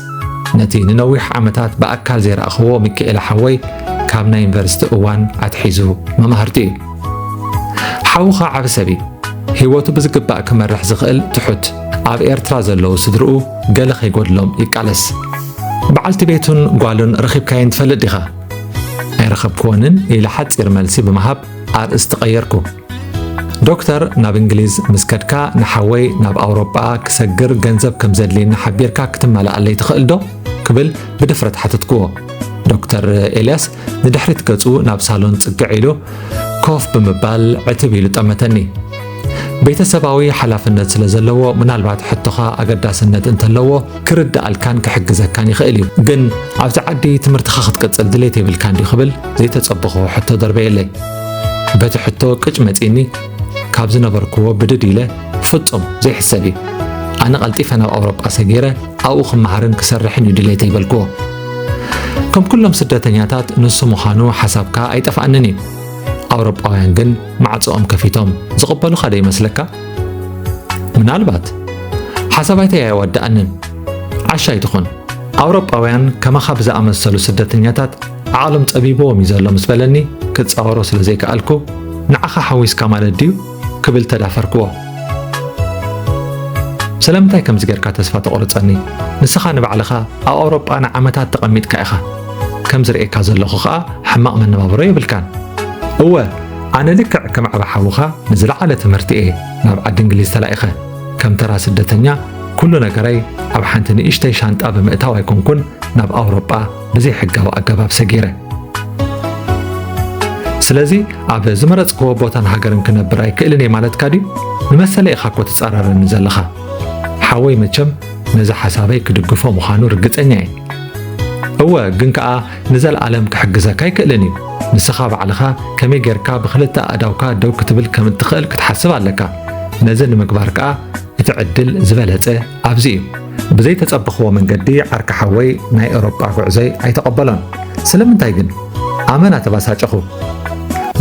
ነቲ ንነዊሕ ዓመታት ብኣካል ዘይረኣኽቦ ሚካኤል ሓወይ ካብ ናይ ዩኒቨርሲቲ እዋን ኣትሒዙ መማህርቲ እዩ ሓውኻ ዓብ ሰብ ህይወቱ ብዝግባእ ክመርሕ ዝኽእል ትሑት ኣብ ኤርትራ ዘለዉ ስድርኡ ገለ ከይጎድሎም ይቃለስ በዓልቲ ቤቱን ጓሉን ረኺብካየን ትፈልጥ ዲኻ ኣይረኸብክዎንን ኢለ ሓፂር መልሲ ብምሃብ ኣርእስቲ ቀየርኩ ዶክተር ናብ እንግሊዝ ምስ ከድካ ንሓወይ ናብ ኣውሮጳ ክሰግር ገንዘብ ከም ዘድልየኒ ሓቢርካ ክትመላኣለይ ትኽእል ዶ ክብል ብድፍረት ሓተትክዎ ዶክተር ኤልያስ ንድሕሪት ገጹ ናብ ሳሎን ጽግዕ ኢሉ ኮፍ ብምባል ዕትብ ኢሉ ጠመተኒ ቤተሰባዊ ሓላፍነት ስለ ዘለዎ ምናልባት ሕቶኻ ኣገዳስነት እንተለዎ ክርዳኣልካን ክሕግዘካን ይኽእል እዩ ግን ኣብቲ ዓዲ ትምህርትኻ ክትቀጽል ድሌት የብልካን ዲ ክብል ዘይተጸብኾ ሕቶ ደርበየለይ በቲ ሕቶ ቅጭ መጺኒ ካብ ዝነበርክዎ ብድድ ኢለ ፍጹም ዘይሕሰብ እዩ ኣነ ቐልጢፈ ናብ ኣውሮጳ ሰጊረ ኣብኡ ክመሃርን ክሰርሕን እዩ ድሌት ይበልክዎ ከም ኩሎም ስደተኛታት ንሱ ምዃኑ ሓሳብካ ኣይጠፍኣንን እዩ ኣውሮጳውያን ግን ማዕጾኦም ከፊቶም ዝቕበሉ ኸደ ይመስለካ ምናልባት ሓሳባይተይ ኣይወዳእንን ዓሻይ ትኹን ኣውሮጳውያን ከማኻ ብዝኣመሰሉ ስደተኛታት ዓቕሎም ፀቢቦም እዩ ዘሎ ምስ በለኒ ክትፃወሮ ስለ ዘይከኣልኩ ንዓኻ ሓዊስካ ማለት ድዩ ክብል ተዳፈርክዎ ስለምንታይ ከምዚ ጌርካ ተስፋ ተቆርፀኒ ንስኻ ንባዕልኻ ኣብ ኣውሮጳ ንዓመታት ተቐሚጥካ ኢኻ ከም ዝርኤካ ዘለኹ ኸኣ ሕማቕ መነባብሮ የብልካን እወ ኣነ ልክዕ ከም ዓባ ሓውኻ ንዝለዓለ ትምህርቲ እየ ናብ ዓዲ እንግሊዝ ተላኢኸ ከም ተራ ስደተኛ ኩሉ ነገረይ ኣብ ሓንቲ ንእሽተይ ሻንጣ ብምእታው ኣይኮንኩን ናብ ኣውሮጳ ብዘይ ሕጋዊ ኣገባብ ሰጊረ ስለዚ ኣብ ዝመረፅክዎ ቦታን ሃገርን ክነብር ኣይክእልን እየ ማለትካ ድዩ ንመሰለ ኢኻ እኮ ትፀራረኒ ዘለኻ ሓወይ መቸም ነዚ ሓሳበይ ክድግፎ ምዃኑ ርግፀኛ እየ እወ ግን ከኣ ንዘለኣለም ክሕግዘካ ኣይክእልን እዩ ንስኻ ባዕልኻ ከመይ ጌርካ ብኽልተ ኣእዳውካ ደው ክትብል ከም እትኽእል ክትሓስብ ኣለካ ነዚ ንምግባር ከኣ እቲ ዕድል ዝበለፀ ኣብዚ እዩ ብዘይ ተፀብኽዎ መንገዲ ዓርካ ሓወይ ናይ ኤውሮጳ ጉዕዞይ ኣይተቐበሎን ስለምንታይ ግን ኣመና ተባሳጨኹ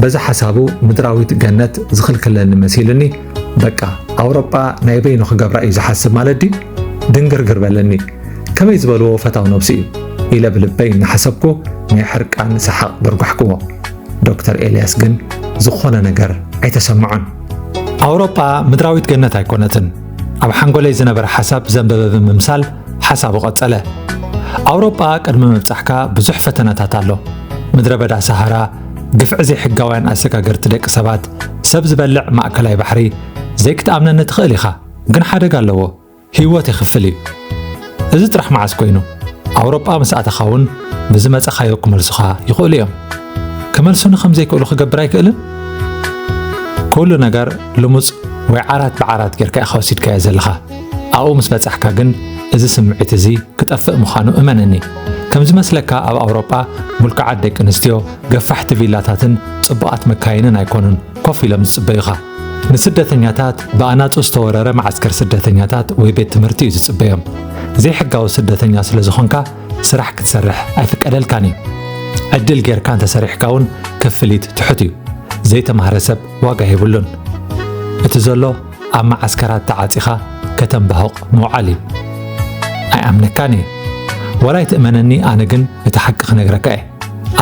በዚ ሓሳቡ ምድራዊት ገነት ዝኽልክለኒ መሲሉኒ በቃ ኣውሮጳ ናይ በይኑ ክገብራ እዩ ዝሓስብ ማለት ድዩ ድንግርግር በለኒ ከመይ ዝበልዎ ፈታው ነብሲ እዩ ኢለ ብልበይ እናሓሰብኩ ናይ ሕርቃን ሰሓቕ ብርጓሕክዎ ዶክተር ኤልያስ ግን ዝኾነ ነገር ኣይተሰምዖን ኣውሮጳ ምድራዊት ገነት ኣይኮነትን ኣብ ሓንጎለይ ዝነበረ ሓሳብ ዘንበበ ብምምሳል ሓሳቡ ቐጸለ ኣውሮጳ ቅድሚ ምብጻሕካ ብዙሕ ፈተነታት ኣሎ ምድረ በዳ ሰሃራ ግፍዒ ዘይሕጋውያን ኣሰጋገርቲ ደቂ ሰባት ሰብ ዝበልዕ ማእከላይ ባሕሪ ዘይክተኣምነኒ ትኽእል ኢኻ ግን ሓደጋ ኣለዎ ህይወት ይኽፍል እዩ እዚ ጥራሕ መዓዝ ኮይኑ ኣውሮጳ ምስ ኣተኻ እውን ብዝመፀኻዮ ክመልሱኻ ይኽእሉ እዮም ክመልሱኒ ከም ዘይክእሉ ክገብር ኣይክእልን ኩሉ ነገር ልሙፅ ወይ ዓራት ብዓራት ጌርካ ኢኻ ወሲድካዮ ዘለኻ ኣብኡ ምስ በጻሕካ ግን እዚ ስምዒት እዚ ክጠፍእ ምዃኑ እመነኒ ከም ዝመስለካ ኣብ ኣውሮጳ ሙልክዓት ደቂ ኣንስትዮ ገፋሕቲ ቪላታትን ጽቡቓት መካይንን ኣይኮኑን ኮፍ ኢሎም ዝጽበዩኻ ንስደተኛታት ብኣናፁ ዝተወረረ ማዓስከር ስደተኛታት ወይ ቤት ትምህርቲ እዩ ዝጽበዮም ዘይሕጋዊ ስደተኛ ስለ ዝኾንካ ስራሕ ክትሰርሕ ኣይፍቀደልካን እዩ ዕድል ጌርካ እንተሰሪሕካ እውን ክፍሊት ትሑት እዩ ዘይተማህረ ሰብ ዋጋ የብሉን እቲ ዘሎ ኣብ ማዓስከራት ተዓፂኻ ከተንባህቕ ምውዓል እዩ ኣይኣምነካን እየ ወላይ ትእመነኒ ኣነ ግን እቲ ሓቂ ክነግረካ እየ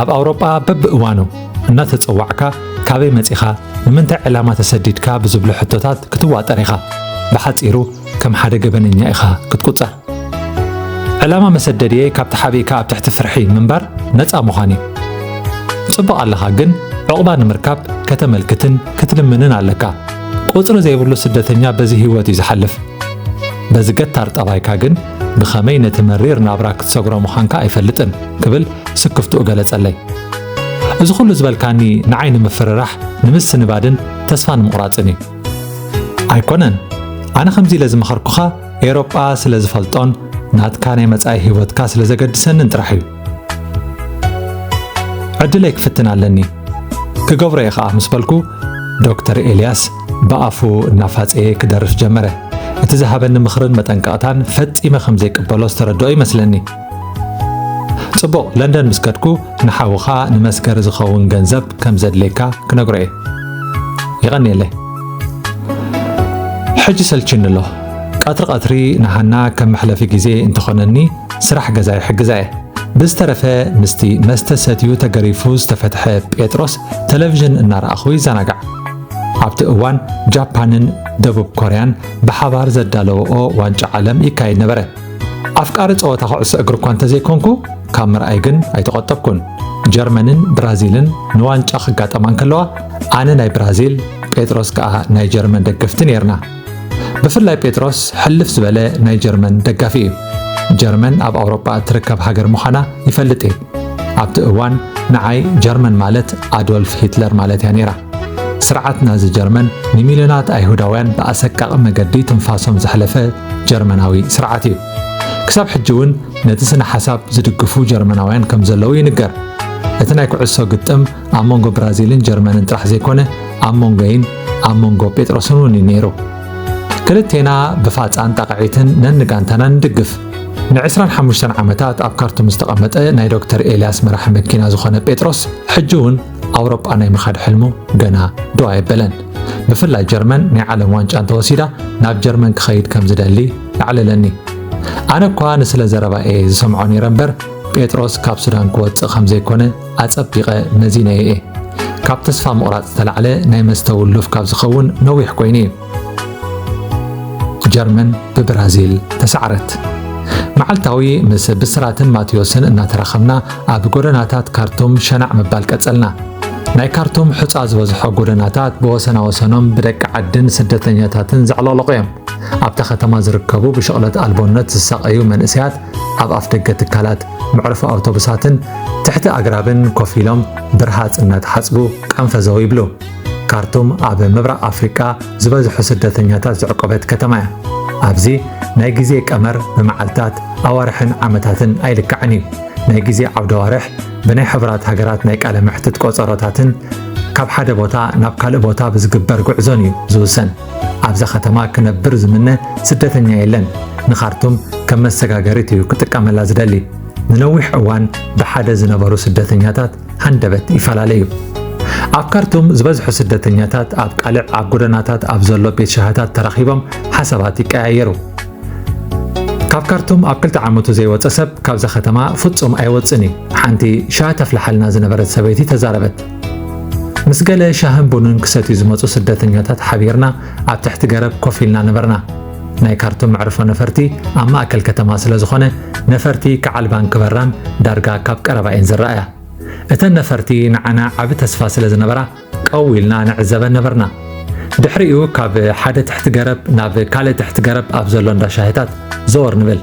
ኣብ ኣውሮጳ በብእዋኑ እናተጸዋዕካ ካበይ መጺኻ ንምንታይ ዕላማ ተሰዲድካ ብዝብሉ ሕቶታት ክትዋጠር ኢኻ ብሓጺሩ ከም ሓደ ገበነኛ ኢኻ ክትቁጸር ዕላማ መሰደድየ ካብቲ ሓቢእካ ኣብ ትሕቲ ፍርሒ ምንባር ነፃ ምዃን እዩ ጽቡቕ ኣለኻ ግን ዕቑባ ንምርካብ ከተመልክትን ክትልምንን ኣለካ ቁጽሪ ዘይብሉ ስደተኛ በዚ ህይወት እዩ ዝሓልፍ በዚ ገታር ጠባይካ ግን ብኸመይ ነቲ መሪር ናብራ ክትሰግሮ ምዃንካ ኣይፈልጥን ክብል ስክፍትኡ ገለጸለይ እዚ ኩሉ ዝበልካኒ ንዓይኒ ምፍርራሕ ንምስ ንባድን ተስፋ ንምቑራፅን እዩ ኣይኮነን ኣነ ከምዚ ኢለ ዝመኸርኩኻ ኤውሮጳ ስለ ዝፈልጦን ናትካ ናይ መጻኢ ህይወትካ ስለ ዘገድሰንን ጥራሕ እዩ ዕድለይ ክፍትን ኣለኒ ክገብሮ ኢኻ ምስ በልኩ ዶክተር ኤልያስ ብኣፉ እናፋፀየ ክደርፍ ጀመረ እቲ ዝሃበኒ ምኽርን መጠንቀቕታን ፈጺመ ከም ዘይቅበሎ ዝተረድኦ ይመስለኒ ጽቡቕ ለንደን ምስ ከድኩ ንሓውኻ ንመስከሪ ዝኸውን ገንዘብ ከም ዘድለይካ ክነግሮ እየ ይቐኒየለይ ሕጂ ሰልችኒ ኣሎ ቀትሪ ንሃና ከም መሕለፊ ግዜ እንትኾነኒ ስራሕ ገዛ ይሕግዛ እየ ብዝተረፈ ምስቲ መስተ ሰትዩ ተገሪፉ ዝተፈትሐ ጴጥሮስ ቴሌቪዥን እናረኣኹ ይዘናጋዕ ኣብቲ እዋን ጃፓንን ደቡብ ኮርያን ብሓባር ዘዳለውኦ ዋንጫ ዓለም ይካየድ ነበረ ኣፍቃሪ ፀወታ ኩዕሶ እግሪ እኳ እንተዘይኮንኩ ካብ ምርኣይ ግን ኣይተቆጠብኩን ጀርመንን ብራዚልን ንዋንጫ ክጋጠማን ከለዋ ኣነ ናይ ብራዚል ጴጥሮስ ከዓ ናይ ጀርመን ደገፍቲ ነርና ብፍላይ ጴጥሮስ ሕልፍ ዝበለ ናይ ጀርመን ደጋፊ እዩ ጀርመን ኣብ ኣውሮጳ ትርከብ ሃገር ምዃና ይፈልጥ እየ ኣብቲ እዋን ንዓይ ጀርመን ማለት ኣዶልፍ ሂትለር ማለት እያ ነይራ ስርዓት ናዚ ጀርመን ንሚልዮናት ኣይሁዳውያን ብኣሰቃቂ መገዲ ትንፋሶም ዘሕለፈ ጀርመናዊ ስርዓት እዩ ክሳብ ሕጂ እውን ነቲ ስነ ሓሳብ ዝድግፉ ጀርመናውያን ከም ዘለዉ ይንገር እቲ ናይ ኩዕሶ ግጥም ኣብ መንጎ ብራዚልን ጀርመንን ጥራሕ ዘይኮነ ኣብ መንጎይን ኣብ መንጎ ጴጥሮስን እውን እዩ ነይሩ ክልቴና ብፋፃን ጠቕዒትን ነንጋንታና ንድግፍ ን25 ዓመታት ኣብ ካርቱም ዝተቐመጠ ናይ ዶክተር ኤልያስ መራሒ መኪና ዝኾነ ጴጥሮስ ሕጂ እውን ኣውሮጳ ናይ ምኻድ ሕልሙ ገና ዶ ኣይበለን ብፍላይ ጀርመን ናይ ዓለም ዋንጫ እንተወሲዳ ናብ ጀርመን ክኸይድ ከም ዝደሊ ይዕልለኒ ኣነ እኳ ንስለ ዘረባኤ ዝሰምዖ ነይረ እምበር ጴጥሮስ ካብ ሱዳን ክወፅእ ከም ዘይኮነ ኣጸቢቐ ነዚነየ እየ ካብ ተስፋ ምቑራፅ ዝተላዕለ ናይ መስተውሉፍ ካብ ዝኸውን ነዊሕ ኮይኑ እዩ ጀርመን ብብራዚል ተሰዓረት መዓልታዊ ምስ ብስራትን ማቴዎስን እናተራኸብና ኣብ ጎደናታት ካርቱም ሸናዕ ምባል ቀጸልና ናይ ካርቱም ሕፃ ዝበዝሖ ጎደናታት ብወሰናወሰኖም ብደቂ ዓድን ስደተኛታትን ዘዕለቕለቑ እዮም ኣብታ ከተማ ዝርከቡ ብሽቕለት ኣልቦነት ዝሳቐዩ መንእሰያት ኣብ ኣፍ ደገ ትካላት መዕረፊ ኣውቶቡሳትን ትሕቲ ኣግራብን ኮፍ ኢሎም ብርሃፅ እናተሓፅቡ ቀንፈዘው ይብሉ ካርቱም ኣብ ምብራቕ ኣፍሪቃ ዝበዝሑ ስደተኛታት ዝዕቆበት ከተማ እያ ኣብዚ ናይ ግዜ ቀመር ብመዓልታት ኣዋርሕን ዓመታትን ኣይልክዕን እዩ ናይ ግዜ ዓውደዋርሕ ብናይ ሕብራት ሃገራት ናይ ቃለ ምሕትት ቆፀሮታትን ካብ ሓደ ቦታ ናብ ካልእ ቦታ ብዝግበር ጉዕዞን እዩ ዝውሰን ኣብዛ ከተማ ክነብር ዝምነ ስደተኛ የለን ንኻርቱም ከም መሰጋገሪት እዩ ክጥቀመላ ዝደሊ ንነዊሕ እዋን ብሓደ ዝነበሩ ስደተኛታት ሃንደበት ይፈላለዩ ኣብ ካርቱም ዝበዝሑ ስደተኛታት ኣብ ቃልዕ ኣብ ጎደናታት ኣብ ዘሎ ቤት ሻሃታት ተራኺቦም ሓሳባት ይቀያየሩ ካብ ካርቱም ኣብ 2 ዓመቱ ዘይወፀ ሰብ ካብዛ ከተማ ፍጹም ኣይወፅን እዩ ሓንቲ ሻህ ተፍልሓልና ዝነበረት ሰበይቲ ተዛረበት ምስ ገለ ሻህን ቡንን ክሰትዩ ዝመፁ ስደተኛታት ሓቢርና ኣብ ትሕቲ ገረብ ኮፍ ኢልና ነበርና ናይ ካርቱም መዕርፎ ነፈርቲ ኣብ ማእከል ከተማ ስለ ዝኾነ ነፈርቲ ከዓልባን ክበራን ዳርጋ ካብ ቀረባኤን ዝረኣያ እተን ነፈርቲ ንዓና ዓብ ተስፋ ስለ ዝነበራ ቀው ኢልና ንዕዘበን ነበርና ድሕሪኡ ካብ ሓደ ትሕቲ ገረብ ናብ ካልእ ትሕቲ ገረብ ኣብ ዘሎ እንዳ ሻሂታት ዘወር ንብል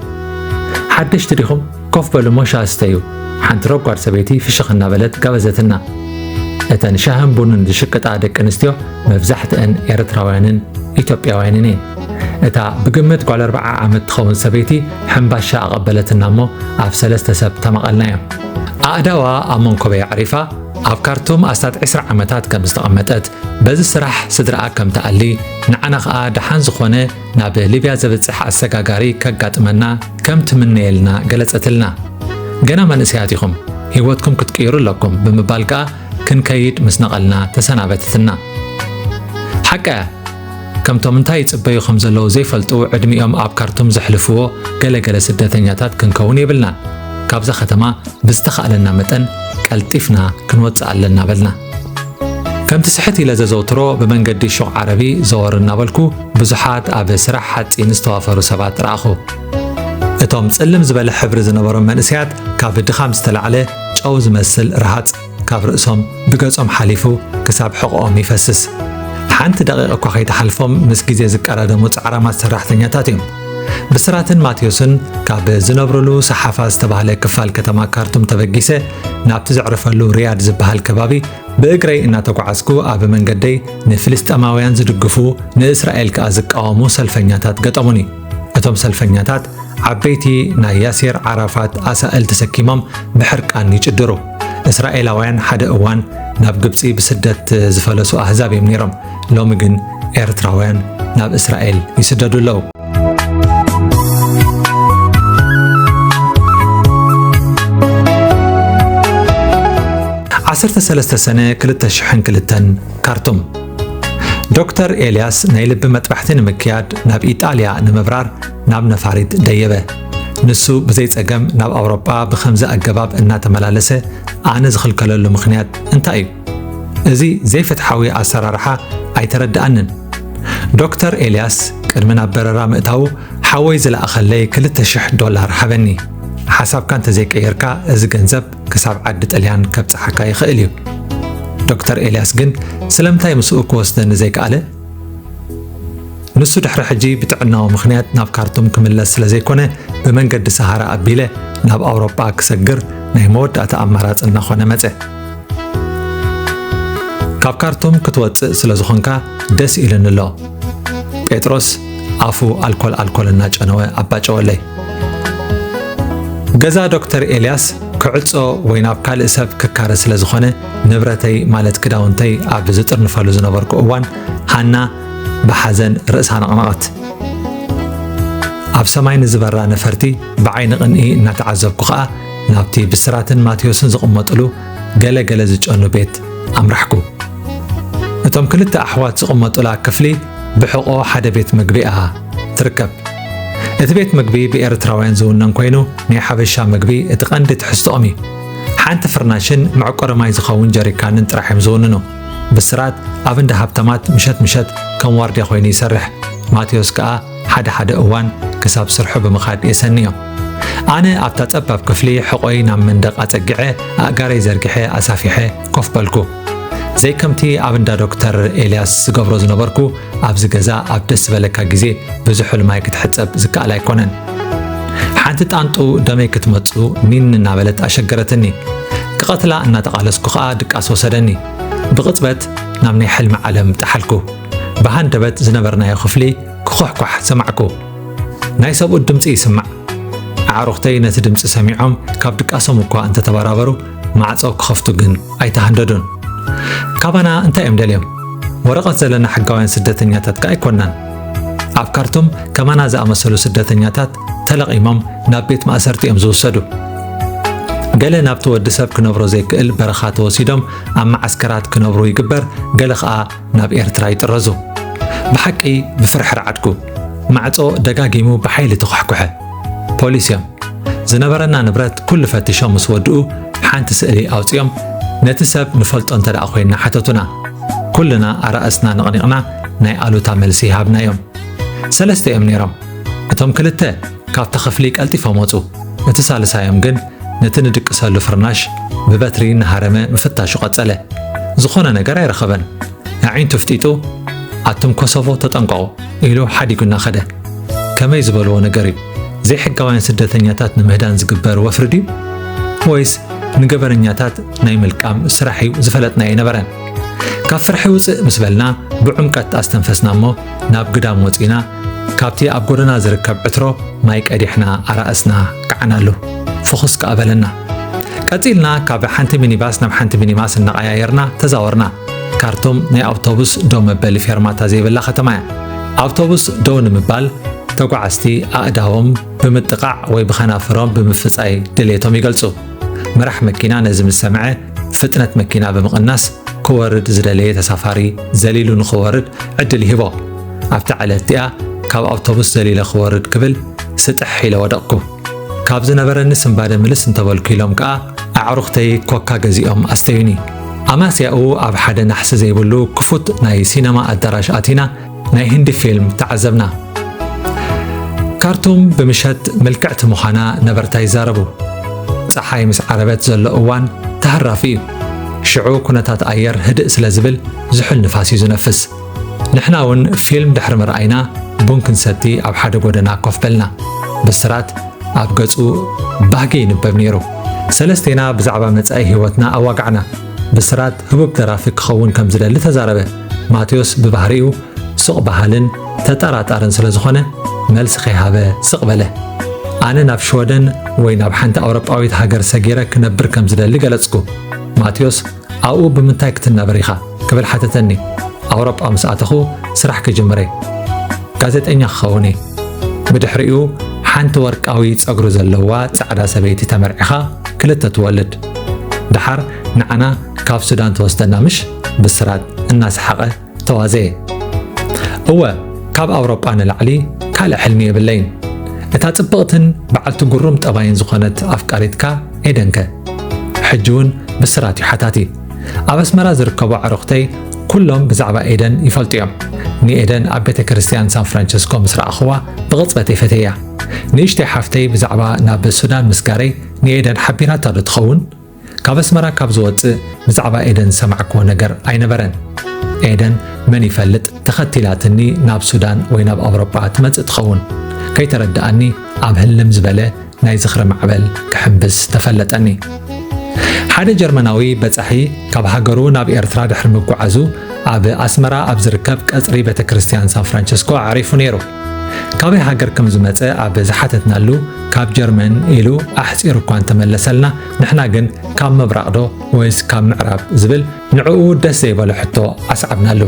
ሓድሽቲ ዲኹም ኮፍ በሉ ሞ ሻህ ስተዩ ሓንቲ ረጓድ ሰበይቲ ፍሽኽ እናበለት ጋበዘትና እተን ሻህን ቡንን ዝሽቅጣ ደቂ ኣንስትዮ መብዛሕትአን ኤርትራውያንን ኢትዮጵያውያንን እየን እታ ብግምት ጓል 40 ዓመት ትኸውን ሰበይቲ ሕምባሻ ኣቐበለትና እሞ ኣብ 3 ሰብ ተመቐልናዮም ኣእዳዋ ኣብ መንኮበይ ዓሪፋ ኣብ ካርቱም ኣስታት 20 ዓመታት ከም ዝተቐመጠት በዚ ስራሕ ስድራኣ ከም ተኣሊ ንዓና ከዓ ደሓን ዝኾነ ናብ ሊብያ ዘብፅሕ ኣሰጋጋሪ ከጋጥመና ከም ትምነየልና ገለጸትልና ገና መንእሰያት ኢኹም ህይወትኩም ክትቅይሩ ኣለኩም ብምባል ከዓ ክንከይድ ምስ ነቐልና ተሰናበተትና ሓቀ ከምቶም እንታይ ይጽበዩ ከም ዘለዉ ዘይፈልጡ ዕድሚኦም ኣብ ካርቱም ዘሕልፍዎ ገለገለ ስደተኛታት ክንከውን ይብልና ካብዛ ከተማ ብዝተኻእለና መጠን ቀልጢፍና ክንወጽእ ኣለና በልና ከምቲ ስሕት ኢለ ዘዘውትሮ ብመንገዲ ሹቕ ዓረቢ ዘወር እናበልኩ ብዙሓት ኣብ ስራሕ ሓፂን ዝተዋፈሩ ሰባት ረኣኹ እቶም ጽልም ዝበለ ሕብሪ ዝነበሮም መንእስያት ካብ ድኻም ዝተላዕለ ጨው ዝመስል ረሃጽ ካብ ርእሶም ብገጾም ሓሊፉ ክሳብ ሕቖኦም ይፈስስ ሓንቲ ደቂቕ እኳ ከይተሓልፎም ምስ ግዜ ዝቀራደሙ ጻዕራማት ሰራሕተኛታት እዮም ብስራትን ማቴዎስን ካብ ዝነብሩሉ ሰሓፋ ዝተባህለ ክፋል ከተማ ካርቱም ተበጊሰ ናብቲ ዝዕረፈሉ ሪያድ ዝበሃል ከባቢ ብእግረይ እናተጓዓዝኩ ኣብ መንገደይ ንፍልስጤማውያን ዝድግፉ ንእስራኤል ከዓ ዝቃወሙ ሰልፈኛታት ገጠሙኒ እቶም ሰልፈኛታት ዓበይቲ ናይ ያሲር ዓራፋት ኣሳእል ተሰኪሞም ብሕርቃን ይጭድሩ እስራኤላውያን ሓደ እዋን ናብ ግብፂ ብስደት ዝፈለሱ ኣህዛብ እዮም ነይሮም ሎሚ ግን ኤርትራውያን ናብ እስራኤል ይስደዱ ኣለዉ 13 ሰነ 2002 ካርቱም ዶክተር ኤልያስ ናይ ልቢ መጥባሕቲ ንምክያድ ናብ ኢጣልያ ንምብራር ናብ ነፋሪት ደየበ ንሱ ብዘይ ጸገም ናብ ኣውሮጳ ብኸምዚ ኣገባብ እናተመላለሰ ኣነ ዝኽልከለሉ ምኽንያት እንታይ እዩ እዚ ዘይፍትሓዊ ኣሰራርሓ ኣይተረድኣንን ዶክተር ኤልያስ ቅድሚ ናብ በረራ ምእታው ሓወይ ዝለኣኸለይ $2,000 ሃበኒ ሓሳብካ እንተዘይቀየርካ እዚ ገንዘብ ክሳብ ዓዲ ጣልያን ከብፅሓካ ይኽእል እዩ ዶክተር ኤልያስ ግን ስለምንታይ ምስኡ ክወስደኒ ዘይከኣለ ንሱ ድሕሪ ሕጂ ብጥዕናዊ ምኽንያት ናብ ካርቱም ክምለስ ስለዘይኮነ ብመንገዲ ሰሃራ ኣቢለ ናብ ኣውሮጳ ክሰግር ናይ መወዳእታ ኣማራፂ እናኾነ መፀ ካብ ካርቱም ክትወፅእ ስለዝኾንካ ደስ ኢሉኒ ኣሎ ጴጥሮስ ኣፉ ኣልኮል እናጨነወ ኣባጨወለይ ገዛ ዶክተር ኤልያስ ክዕጾ ወይ ናብ ካልእ ሰብ ክካረ ስለዝኾነ ንብረተይ ማለት ክዳውንተይ ኣብ ዝጥርንፈሉ ዝነበርኩ እዋን ሃና ብሓዘን ርእሳ ነቕነቐት ኣብ ሰማይ ንዝበራ ነፈርቲ ብዓይኒ ቅንኢ እናተዓዘብኩ ኸኣ ናብቲ ብስራትን ማቴዎስን ዝቕመጥሉ ገለገለ ዝጨኑ ቤት ኣምራሕኩ እቶም ክልተ ኣሕዋት ዝቕመጡላ ክፍሊ ብሕቆ ሓደ ቤት ምግቢ እያ ትርከብ እቲ ቤት ምግቢ ብኤርትራውያን ዝውነን ኮይኑ ናይ ሓበሻ ምግቢ እቲ ቀንዲ ትሕዝቶኦም እዩ ሓንቲ ፍርናሽን መዕቆሪ ማይ ዝኸውን ጀሪካንን ጥራሕ እዮም ዝውንኑ ብስራት ኣብ እንዳ ሃብተማት ምሸት ከም ዋርድያ ኮይኑ ይሰርሕ ማቴዎስ ከዓ ሓደ እዋን ክሳብ ስርሑ ብምኻድ የሰኒዮ ኣነ ኣብታ ፀባብ ክፍሊ ሕቆይ ናብ መንደቕ ኣፀጊዐ ኣእጋረይ ዘርጊሐ ኣሳፊሐ ኮፍ በልኩ ዘይከምቲ ኣብ እንዳ ዶክተር ኤልያስ ዝገብሮ ዝነበርኩ ኣብዚ ገዛ ኣብ ደስ ዝበለካ ግዜ ብዙሕ ማይ ክትሕፀብ ዝከኣል ኣይኮነን ሓንቲ ጣንጡ ደመይ ክትመፁ ኒን እናበለት ኣሸገረትኒ ክቐትላ እናተቓለስኩ ከዓ ድቃስ ወሰደኒ ብቕፅበት ናብ ናይ ሕልሚ ዓለም ጠሓልኩ ብሃንደበት ዝነበርናዮ ክፍሊ ክኾሕኳሕ ሰማዕኩ ናይ ሰብኡት ድምፂ ይስማዕ ኣዕሩኽተይ ነቲ ድምፂ ሰሚዖም ካብ ድቃሶም እኳ እንተተበራበሩ ማዕፆ ክኸፍቱ ግን ኣይተሃንደዱን ካባና እንታይ እዮም ደልዮም ወረቐት ዘለና ሕጋውያን ስደተኛታት ከዓ ኣይኮናን ኣብ ካርቱም ከማና ዝኣመሰሉ ስደተኛታት ተለቒሞም ናብ ቤት ማእሰርቲ እዮም ዝውሰዱ ገለ ናብቲ ወዲ ሰብ ክነብሮ ዘይክእል በረኻ ተወሲዶም ኣብ ማዓስከራት ክነብሩ ይግበር ገለ ከዓ ናብ ኤርትራ ይጥረዙ ብሓቂ ብፍርሕር ዓድኩ ማዕፆ ደጋጊሙ ብሓይሊ ተኳሕኩሐ ፖሊስ እዮም ዝነበረና ንብረት ኩሉ ፈቲሾም ምስ ወድኡ ሓንቲ ስእሊ ኣውፅኦም ነቲ ሰብ ንፈልጦ እንተደኣ ኮይና ሓተቱና ኩልና ኣራእስና ነቕኒቕና ናይ ኣሉታ መልሲ ሃብናዮም ሰለስተ እዮም ነይሮም እቶም ክልተ ካብቲ ክፍሊ ቀልጢፎም ወፁ እቲ ሳልሳዮም ግን ነቲ ንድቅሰሉ ፍርናሽ ብበትሪ እናሃረመ ምፍታሹ ቀፀለ ዝኾነ ነገር ኣይረኸበን ኣዒንቱ ፍጢጡ ኣቶም ኮሶቮ ተጠንቀቑ ኢሉ ሓዲጉና ኸደ ከመይ ዝበልዎ ነገር እዩ ዘይሕጋውያን ስደተኛታት ንምህዳን ዝግበር ወፍሪ ድዩ ወይስ ንገበረኛታት ናይ መልቃም ስራሕ እዩ ዝፈለጥና ይነበረን ካብ ፍርሒ ውፅእ ምስ በልና ብዑምቀት ኣስተንፈስና እሞ ናብ ግዳም ወፂና ካብቲ ኣብ ጎደና ዝርከብ ዕትሮ ማይ ቀዲሕና ኣራእስና ከዓናሉ ፍኹስ ከኣበለና ቀፂልና ካብ ሓንቲ ሚኒባስ ናብ ሓንቲ ሚኒባስ እናቐያየርና ተዛወርና ካርቱም ናይ ኣውቶቡስ ደው መበሊ ፌርማታ ዘይብላ ከተማ እያ ኣውቶቡስ ደው ንምባል ተጓዓዝቲ ኣእዳዎም ብምጥቃዕ ወይ ብኸናፍሮም ብምፍፃይ ድሌቶም ይገልጹ መራሕ መኪና ነዚ ምስ ሰምዐ ፍጥነት መኪና ብምቕናስ ክወርድ ዝደለየ ተሳፋሪ ዘሊሉ ንኽወርድ ዕድል ይሂቦ ኣብቲ ዓለት እቲኣ ካብ ኣውቶቡስ ዘሊለ ክወርድ ክብል ስጥሕ ኢለ ወደቕኩ ካብ ዝነበረኒ ስምባደ ምልስ እንተበልኩ ኢሎም ከዓ ኣዕሩኽተይ ኮካ ገዚኦም ኣስተዩኒ ኣማስያኡ ኣብ ሓደ ናሕሲ ዘይብሉ ክፉት ናይ ሲነማ ኣዳራሽ ኣቲና ናይ ህንዲ ፊልም ተዓዘብና ካርቱም ብምሸት ምልክዕቲ ምዃና ነበርታ ይዛረቡ ፀሓይ ምስ ዓረበት ዘሎ እዋን ተሃራፊ እዩ ሽዑ ኩነታት ኣየር ህድእ ስለ ዝብል ዝሑል ንፋስ እዩ ዝነፍስ ንሕና እውን ፊልም ድሕሪ ምርኣይና ቡን ክንሰቲ ኣብ ሓደ ጎደና ኮፍ በልና ብስራት ኣብ ገጹ ባህጊ ይንበብ ነይሩ ሰለስቴና ብዛዕባ መጻኢ ህይወትና ኣዋጋዕና ብስራት ህቡብ ደራፊ ክኸውን ከም ዝደሊ ተዛረበ ማቴዎስ ብባህሪኡ ሱቕ ባህልን ተጠራጣርን ስለ ዝኾነ መልሲ ከይሃበ ስቕ በለ ኣነ ናብ ሽወደን ወይ ናብ ሓንቲ ኣውሮጳዊት ሃገር ሰጊረ ክነብር ከም ዝደሊ ገለጽኩ ማቴዎስ ኣብኡ ብምንታይ ክትነብር ኢኻ ክብል ሓተተኒ ኣውሮጳ ምስ ኣተኹ ስራሕ ክጅምረ ጋዜጠኛ ክኸውን ብድሕሪኡ ሓንቲ ወርቃዊ ጸጉሪ ዘለዋ ጻዕዳ ሰበይቲ ተመርዒኻ ክልተ ትወልድ ድሓር ንዓና ካብ ሱዳን ተወስደና ምሽ ብስራት እናሰሓቐ ተዋዘየ እወ ካብ ኣውሮጳ ንላዕሊ ካልእ ሕልሚ የብለይን እታ ጽብቕትን በዓልቲ ጉሩም ጠባይን ዝኾነት ኣፍቃሪትካ ኤደንከ ሕጂ እውን ብስራት ይሓታቲ ኣብ ኣስመራ ዝርከቡ ኣዕሩኽተይ ኩሎም ብዛዕባ ኤደን ይፈልጡ እዮም ንኤደን ኣብ ቤተ ክርስቲያን ሳን ፍራንቸስኮ ምስ ረኣኽዋ ብቕፅበት ይፈተያ ንእሽተይ ሓፍተይ ብዛዕባ ናብ ሱዳን ምስጋረይ ንኤደን ሓቢራታ ዶ ትኸውን ካብ ኣስመራ ካብ ዝወፅእ ብዛዕባ ኤደን ሰማዕክዎ ነገር ኣይነበረን ኤደን መን ይፈልጥ ተኸቲላትኒ ናብ ሱዳን ወይ ናብ ኣውሮጳ ትመጽእ ትኸውን ከይተረዳእኒ ኣብ ህልም ዝበለ ናይ ዝኽሪ ማዕበል ክሕምብስ ተፈለጠኒ ሓደ ጀርመናዊ በጻሒ ካብ ሃገሩ ናብ ኤርትራ ድሕሪ ምጓዓዙ ኣብ ኣስመራ ኣብ ዝርከብ ቀጽሪ ቤተ ክርስቲያን ሳን ፍራንቸስኮ ዓሪፉ ነይሩ ካበይ ሃገር ከም ዝመጸ ኣብ ዝሓተትናሉ ካብ ጀርመን ኢሉ ኣሕፂር እኳ እንተመለሰልና ንሕና ግን ካብ ምብራቕ ዶ ወይስ ካብ ምዕራብ ዝብል ንዕኡ ደስ ዘይበሎ ሕቶ ኣስዓብናሉ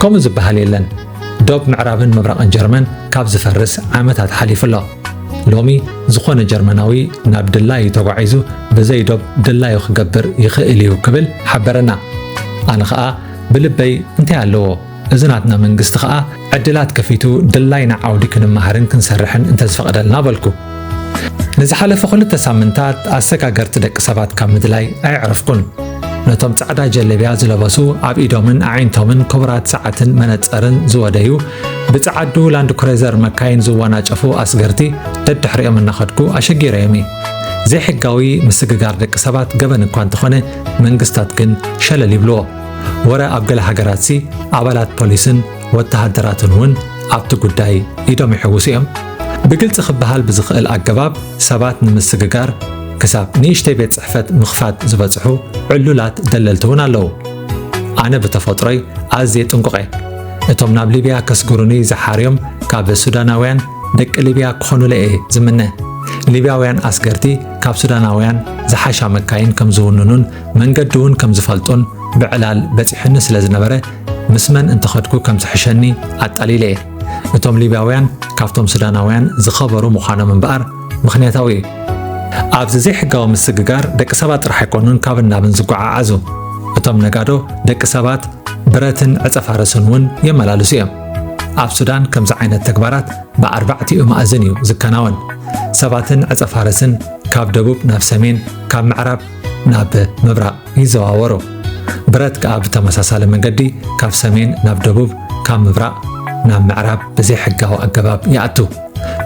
ከምኡ ዝበሃል የለን ዶብ ምዕራብን ምብራቕን ጀርመን ካብ ዝፈርስ ዓመታት ሓሊፉሎ ሎሚ ዝኾነ ጀርመናዊ ናብ ድላዩ ተጓዒዙ ብዘይ ዶብ ድላዩ ክገብር ይኽእል እዩ ክብል ሓበረና ኣነ ኸኣ ብልበይ እንታይ ኣለዎ እዝናትና መንግስቲ ኸኣ ዕድላት ከፊቱ ድላይና ዓውዲ ክንመሃርን ክንሰርሕን እንተዝፈቕደልና በልኩ ንዝሓለፈ 2 ሳምንታት ኣሰጋገርቲ ደቂ ሰባት ካብ ምድላይ ኣይዕረፍኩን ነቶም ጻዕዳ ጀለብያ ዝለበሱ ኣብ ኢዶምን ኣዒንቶምን ክቡራት ሰዓትን መነጸርን ዝወደዩ ብጻዕዱ ላንድ ክሩዘር መካይን ዝወናጨፉ ኣስገርቲ ደድሕሪኦም እናኸድኩ ኣሸጊረዮም ዘይሕጋዊ ምስግጋር ደቂ ሰባት ገበን እኳ እንተኾነ መንግስታት ግን ሸለል ይብልዎ ወረ ኣብ ገለ ሃገራት ኣባላት ፖሊስን ወተሃደራትን እውን ኣብቲ ጉዳይ ኢዶም ይሕውሱ እዮም ብግልፂ ክበሃል ብዝኽእል ኣገባብ ሰባት ንምስግጋር ክሳብ ንእሽተይ ቤት ጽሕፈት ምኽፋት ዝበጽሑ ዕሉላት ደለልቲ እውን ኣለዉ ኣነ ብተፈጥሮይ ኣዝየ ጥንቁቐ እቶም ናብ ሊብያ ከስግሩኒ ዝሓርዮም ካብ ሱዳናውያን ደቂ ሊብያ ክኾኑ ለየ ዝምነ ሊብያውያን ኣስገርቲ ካብ ሱዳናውያን ዝሓሻ መካይን ከም ዝውንኑን መንገዲ እውን ከም ዝፈልጡን ብዕላል በፂሕኒ ስለ ዝነበረ ምስመን እንተኸድኩ ከም ዝሕሸኒ ኣጣሊለ እቶም ሊብያውያን ካብቶም ሱዳናውያን ዝኸበሩ ምዃኖም እምበኣር ምኽንያታዊ እዩ ኣብዚ ዘይሕጋዊ ምስግጋር ደቂ ሰባት ጥራሕ ኣይኮኑን ካብ ናብን ዝጓዓዓዙ እቶም ነጋዶ ደቂ ሰባት ብረትን ዕፀፋርስን እውን የመላልሱ እዮም ኣብ ሱዳን ከምዚ ዓይነት ተግባራት ብኣርባዕቲኡ ማእዝን እዩ ዝከናወን ሰባትን ዕፀፋርስን ካብ ደቡብ ናብ ሰሜን ካብ ምዕራብ ናብ ምብራቕ ይዘዋወሩ ብረት ከዓ ብተመሳሳሊ መንገዲ ካብ ሰሜን ናብ ደቡብ ካብ ምብራቕ ናብ ምዕራብ ብዘይሕጋዊ ኣገባብ ይኣቱ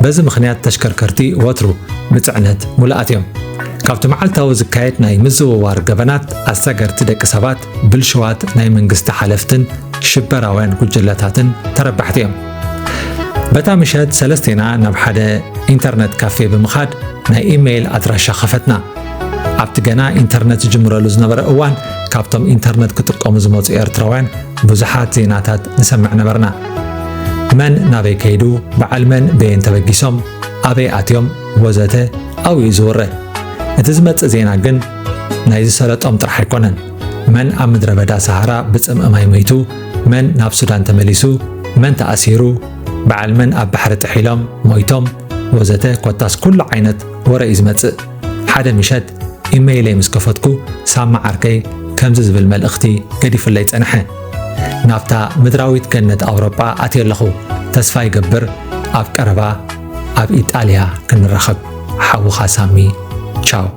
በዚ ምኽንያት ተሽከርከርቲ ወትሩ ብጽዕነት ሙሉኣት እዮም ካብቲ መዓልታዊ ዝካየድ ናይ ምዝውዋር ገበናት ኣሰገርቲ ደቂ ሰባት ብልሽዋት ናይ መንግስቲ ሓለፍትን ሽበራውያን ጉጅለታትን ተረባሕቲ እዮም በታ ምሸት ሰለስቴና ናብ ሓደ ኢንተርነት ካፌ ብምኻድ ናይ ኢሜይል ኣድራሻ ኸፈትና ኣብቲ ገና ኢንተርነት ዝጅምረሉ ዝነበረ እዋን ካብቶም ኢንተርነት ክጥቀሙ ዝመፁ ኤርትራውያን ብዙሓት ዜናታት ንሰምዕ ነበርና መን ናበይ ከይዱ በዓል መን በየን ተበጊሶም ኣበይ ኣትዮም ወዘተ ኣውዩ ዝውረ እቲ ዝመጽእ ዜና ግን ናይ ዝሰለጦም ጥራሕ ኣይኮነን መን ኣብ ምድረ በዳ ሰሃራ ብጽምኢ ማይ ሞይቱ መን ናብ ሱዳን ተመሊሱ መን ተኣሲሩ በዓል መን ኣብ ባሕሪ ጥሒሎም ሞይቶም ወዘተ ኮታስ ኩሉ ዓይነት ወረ እዩ ዝመጽእ ሓደ ምሸት ኢሜይለይ ምስ ከፈትኩ ሳማ ዓርከይ ከምዚ ዝብል መልእኽቲ ገዲፍለይ ጸንሐ ናብታ ምድራዊት ገነት ኣውሮጳ ኣትየ ኣለኹ ተስፋ ይገብር ኣብ ቀረባ ኣብ ኢጣልያ ክንረኸብ ሓውኻ ሳሚ ቻው